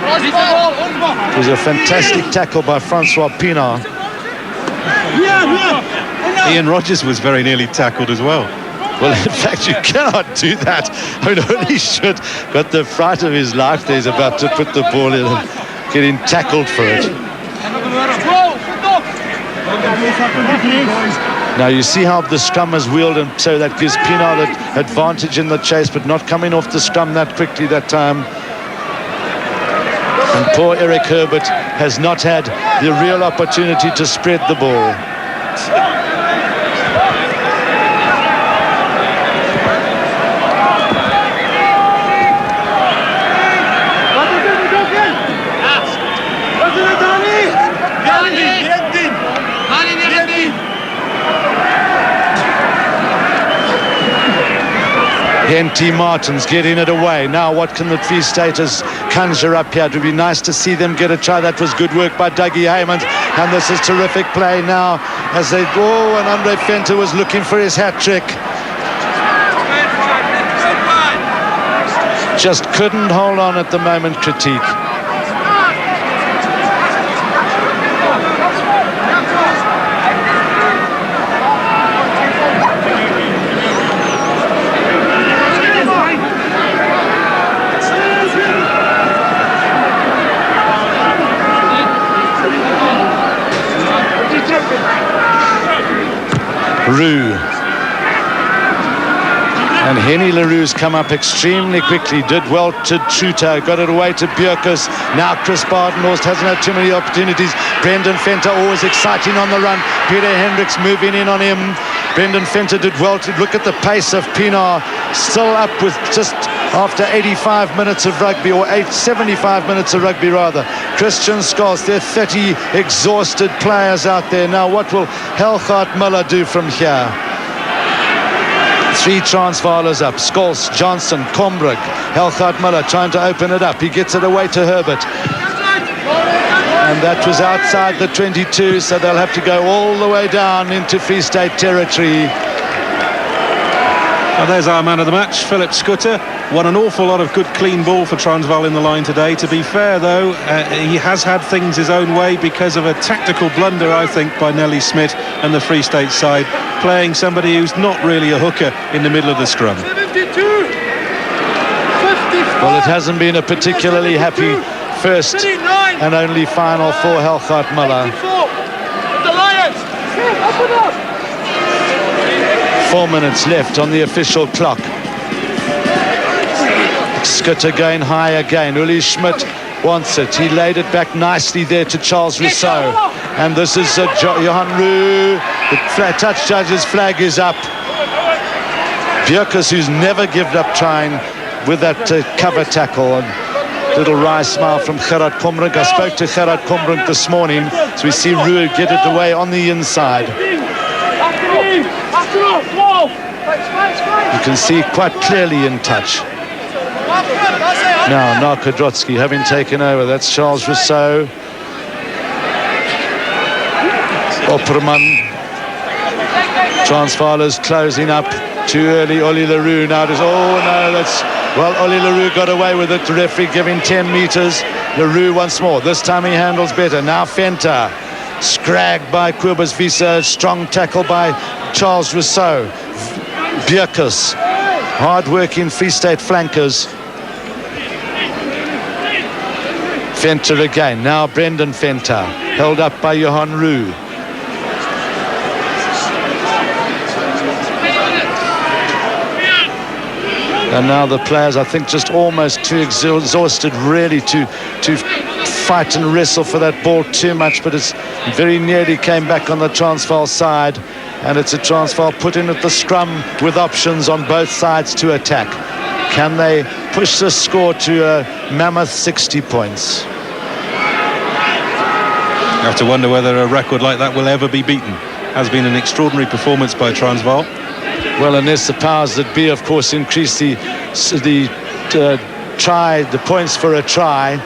It was a fantastic tackle by Francois Pienaar. Ian Rogers was very nearly tackled as well. Well, in fact, you cannot do that. I mean, Uli Schmidt got the fright of his life there. He's about to put the ball in and getting tackled for it. Now you see how the scrum has wheeled, and so that gives Pienaar the advantage in the chase, but not coming off the scrum that quickly that time. And poor Eric Herbert has not had the real opportunity to spread the ball. Henty Martins getting it away. Now what can the Free Staters conjure up here? It would be nice to see them get a try. That was good work by Dougie Haymond, and this is terrific play now as they go, and Andre Venter was looking for his hat trick. Just couldn't hold on at the moment. Critique. Roux. And Henny Leroux's come up extremely quickly, did well to Truto, got it away to Bjerkes. Now Chris Badenhorst hasn't had too many opportunities. Brendan Venter always exciting on the run. Peter Hendricks moving in on him. Brendan Venter did well to look at the pace of Pienaar, still up with just after 85 minutes of rugby, or 75 minutes of rugby rather. Christian Scholes, there are 30 exhausted players out there. Now what will Helgaard Miller do from here? 3 Transvaalers up. Scholes, Johnson, Combrink. Helgaard Miller trying to open it up. He gets it away to Herbert. And that was outside the 22, so they'll have to go all the way down into Free State territory. Well, there's our man of the match, Philip Scooter. Won an awful lot of good clean ball for Transvaal in the line today. To be fair, though, he has had things his own way because of a tactical blunder, I think, by Nelly Smith and the Free State side, playing somebody who's not really a hooker in the middle of the scrum. 52, 55. Well, it hasn't been a particularly happy first and only final for Helgaard Miller. The Lions. 4 minutes left on the official clock. Scooter going high again. Uli Schmidt wants it. He laid it back nicely there to Charles Rousseau. And this is Johan Roux. The touch judge's flag is up. Bjerkes, who's never given up trying with that cover tackle. And little wry smile from Gerard Combrink. I spoke to Gerard Combrink this morning. So we see Roux get it away on the inside. You can see quite clearly in touch. Now Narkodrotsky having taken over. That's Charles Rousseau. Opperman. Transvaal is closing up too early. Ollie Leroux now just, oh no, well, Ollie Leroux got away with it. The referee giving 10 metres. Leroux once more. This time he handles better. Now Venter. Scragged by Kobus Wiese. Strong tackle by Charles Rousseau. Bierkus. Hard-working Free State flankers. Venter again. Now Brendan Venter. Held up by Johan Roux. And now the players, I think, just almost too exhausted, really, to fight and wrestle for that ball too much. But it's very nearly came back on the Transvaal side. And it's a Transvaal put in at the scrum with options on both sides to attack. Can they push the score to a mammoth 60 points? You have to wonder whether a record like that will ever be beaten. Has been an extraordinary performance by Transvaal. Well, unless the powers that be, of course, increase the points for a try.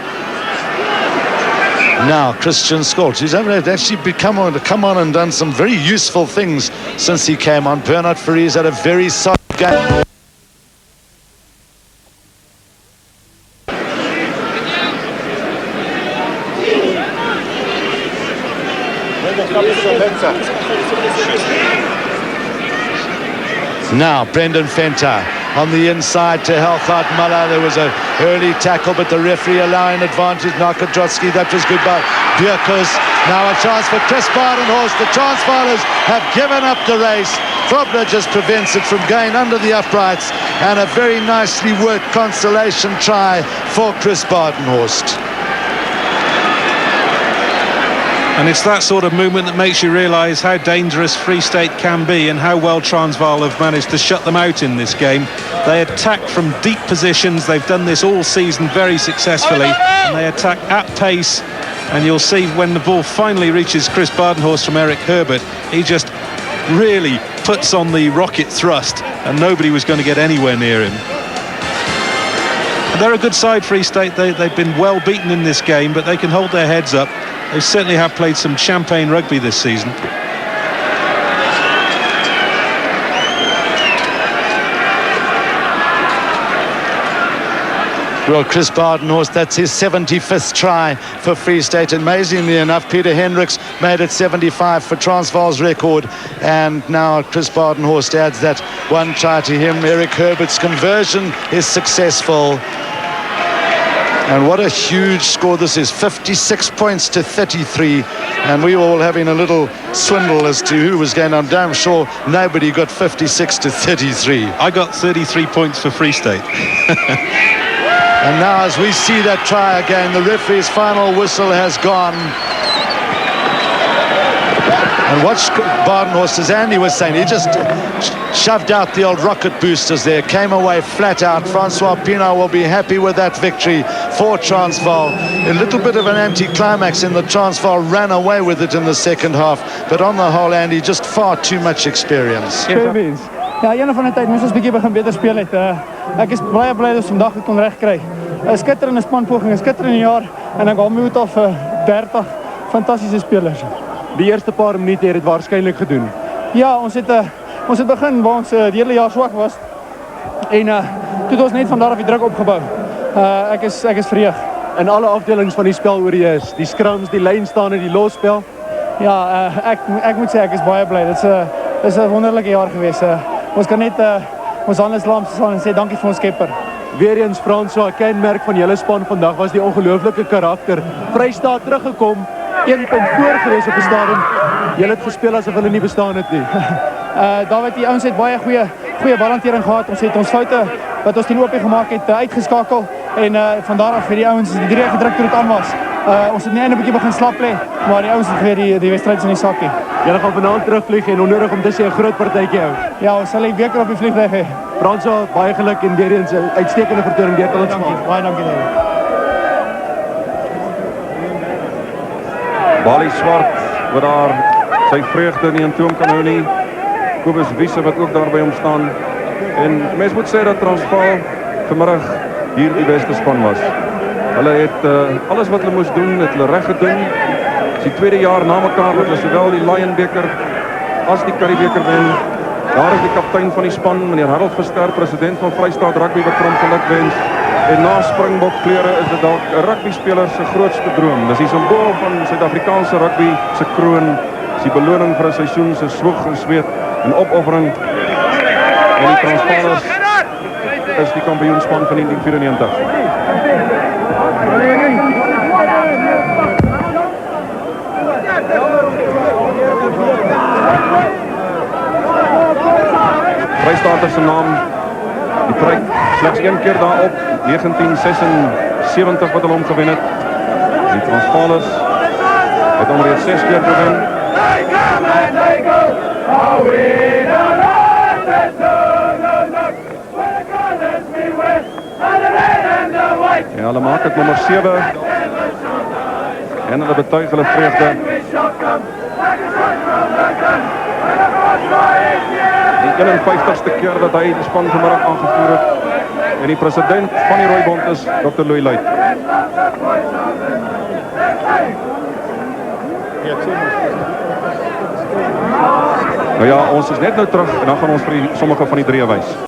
Now, Christian Scholz, who's actually come on and done some very useful things since he came on. Bernard Fourie had a very solid game. Now Brendan Venter on the inside to Helgard Muller. There was an early tackle, but the referee allowing advantage. Nakadrotsky, that was good by Bierkus. Now a chance for Chris Badenhorst. The Transvaalers have given up the race. Grobler just prevents it from going under the uprights, and a very nicely worked consolation try for Chris Badenhorst. And it's that sort of movement that makes you realise how dangerous Free State can be and how well Transvaal have managed to shut them out in this game. They attack from deep positions. They've done this all season very successfully, and they attack at pace. And you'll see when the ball finally reaches Chris Badenhorst from Eric Herbert, he just really puts on the rocket thrust, and nobody was going to get anywhere near him. And they're a good side, Free State. They've been well beaten in this game, but they can hold their heads up. They certainly have played some champagne rugby this season. Well, Chris Badenhorst, that's his 75th try for Free State. Amazingly enough, Peter Hendricks made it 75 for Transvaal's record. And now Chris Badenhorst adds that one try to him. Eric Herbert's conversion is successful. And what a huge score this is, 56 points to 33. And we were all having a little swindle as to who was going on. I'm sure nobody got 56 to 33. I got 33 points for Free State. And now as we see that try again, the referee's final whistle has gone. And watch Badenhorst, as Andy was saying, he just shoved out the old rocket boosters there, came away flat out. Francois Pienaar will be happy with that victory for Transvaal. A little bit of an anticlimax in the Transvaal ran away with it in the second half. But on the whole, Andy, just far too much experience. Ja, een van die tyd moes ons bietjie begin beter speel het. Ek is baie bly dat ons vandag dit kon regkry. 'n Skitterende spanpoging, 'n skitterende jaar, en ek hou my hoed af 30 fantastiese spelers. Die eerste paar minute het dit waarskynlik gedoen. Ja, ons het begin waar ons die hele jaar swak was. En toe het ons net van daar af die druk opgebou. Ek is verheug. In alle afdelings van die spel oor is, die scrums, die lyn staan en die losspel. Ja, ek moet sê ek is baie bly. Dit is 'n wonderlike jaar gewees. Ons kan net ons hande slaan en sê dankie vir ons skepper. Weereens Francois, kenmerk van julle span vandag was die ongelooflike karakter. Vrystaat teruggekom, 1 punt voor gewees op die stadion. Julle het gespeel asof hulle nie bestaan het nie. David, die ouens het baie goeie balhantering gehad. Ons het ons foute wat ons teen Opie gemaak het uitgeskakel, en van daar af het die ouens die 3 gedruk toe dit aan was. Ons het net 'n bietjie begin slap lê, maar die ouens het weer die wedstryd in die sakkie. Julle gaan vanaand terugvlieg en onnodig om te sê 'n groot partytjie hou. Ja, ons sal 'n week op die vliegtuig hê. Francois, baie geluk en weer eens 'n uitstekende vertoning deur te laat smaak. Baie dankie David. Bali Swart wat daar sy vreugde nie in toom kan hou nie. Kobus Wiese wat ook daar by hom staan. En mens moet sê dat Transvaal vanmiddag hier die beste span was. Hulle het alles wat hulle moes doen, het hulle reg gedoen. Dis die tweede jaar na mekaar wat hulle sowel die Lion beker as die Currie-beker wen. Daar is die kaptein van die span, meneer Harold Verster, president van Vrystaat Rugby wat vir hom gelukwens. En na Springbok kleure is dit dalk 'n rugbyspeler se grootste droom. Dis die simbool van Suid-Afrikaanse rugby se kroon, is die beloning vir 'n seisoen se swoeg en sweet en opoffering. En die Transvaalers is die kampioenspan van 1994. Vrystaat is 'n naam, die pryk slegs een keer daarop, 1976 wat hulle hom gewen het. Die Transvaalers het hom reeds 6 keer gewen. Ja, hulle maak het nommer 7 en hulle betuig hulle vreugde. Die 51ste keer dat hy die span vanmiddag aangevoer het. En die president van die Rooibond is Dr. Louis Luit. Nou ja, ons is net nou terug en dan gaan ons vir sommige van die drie wys.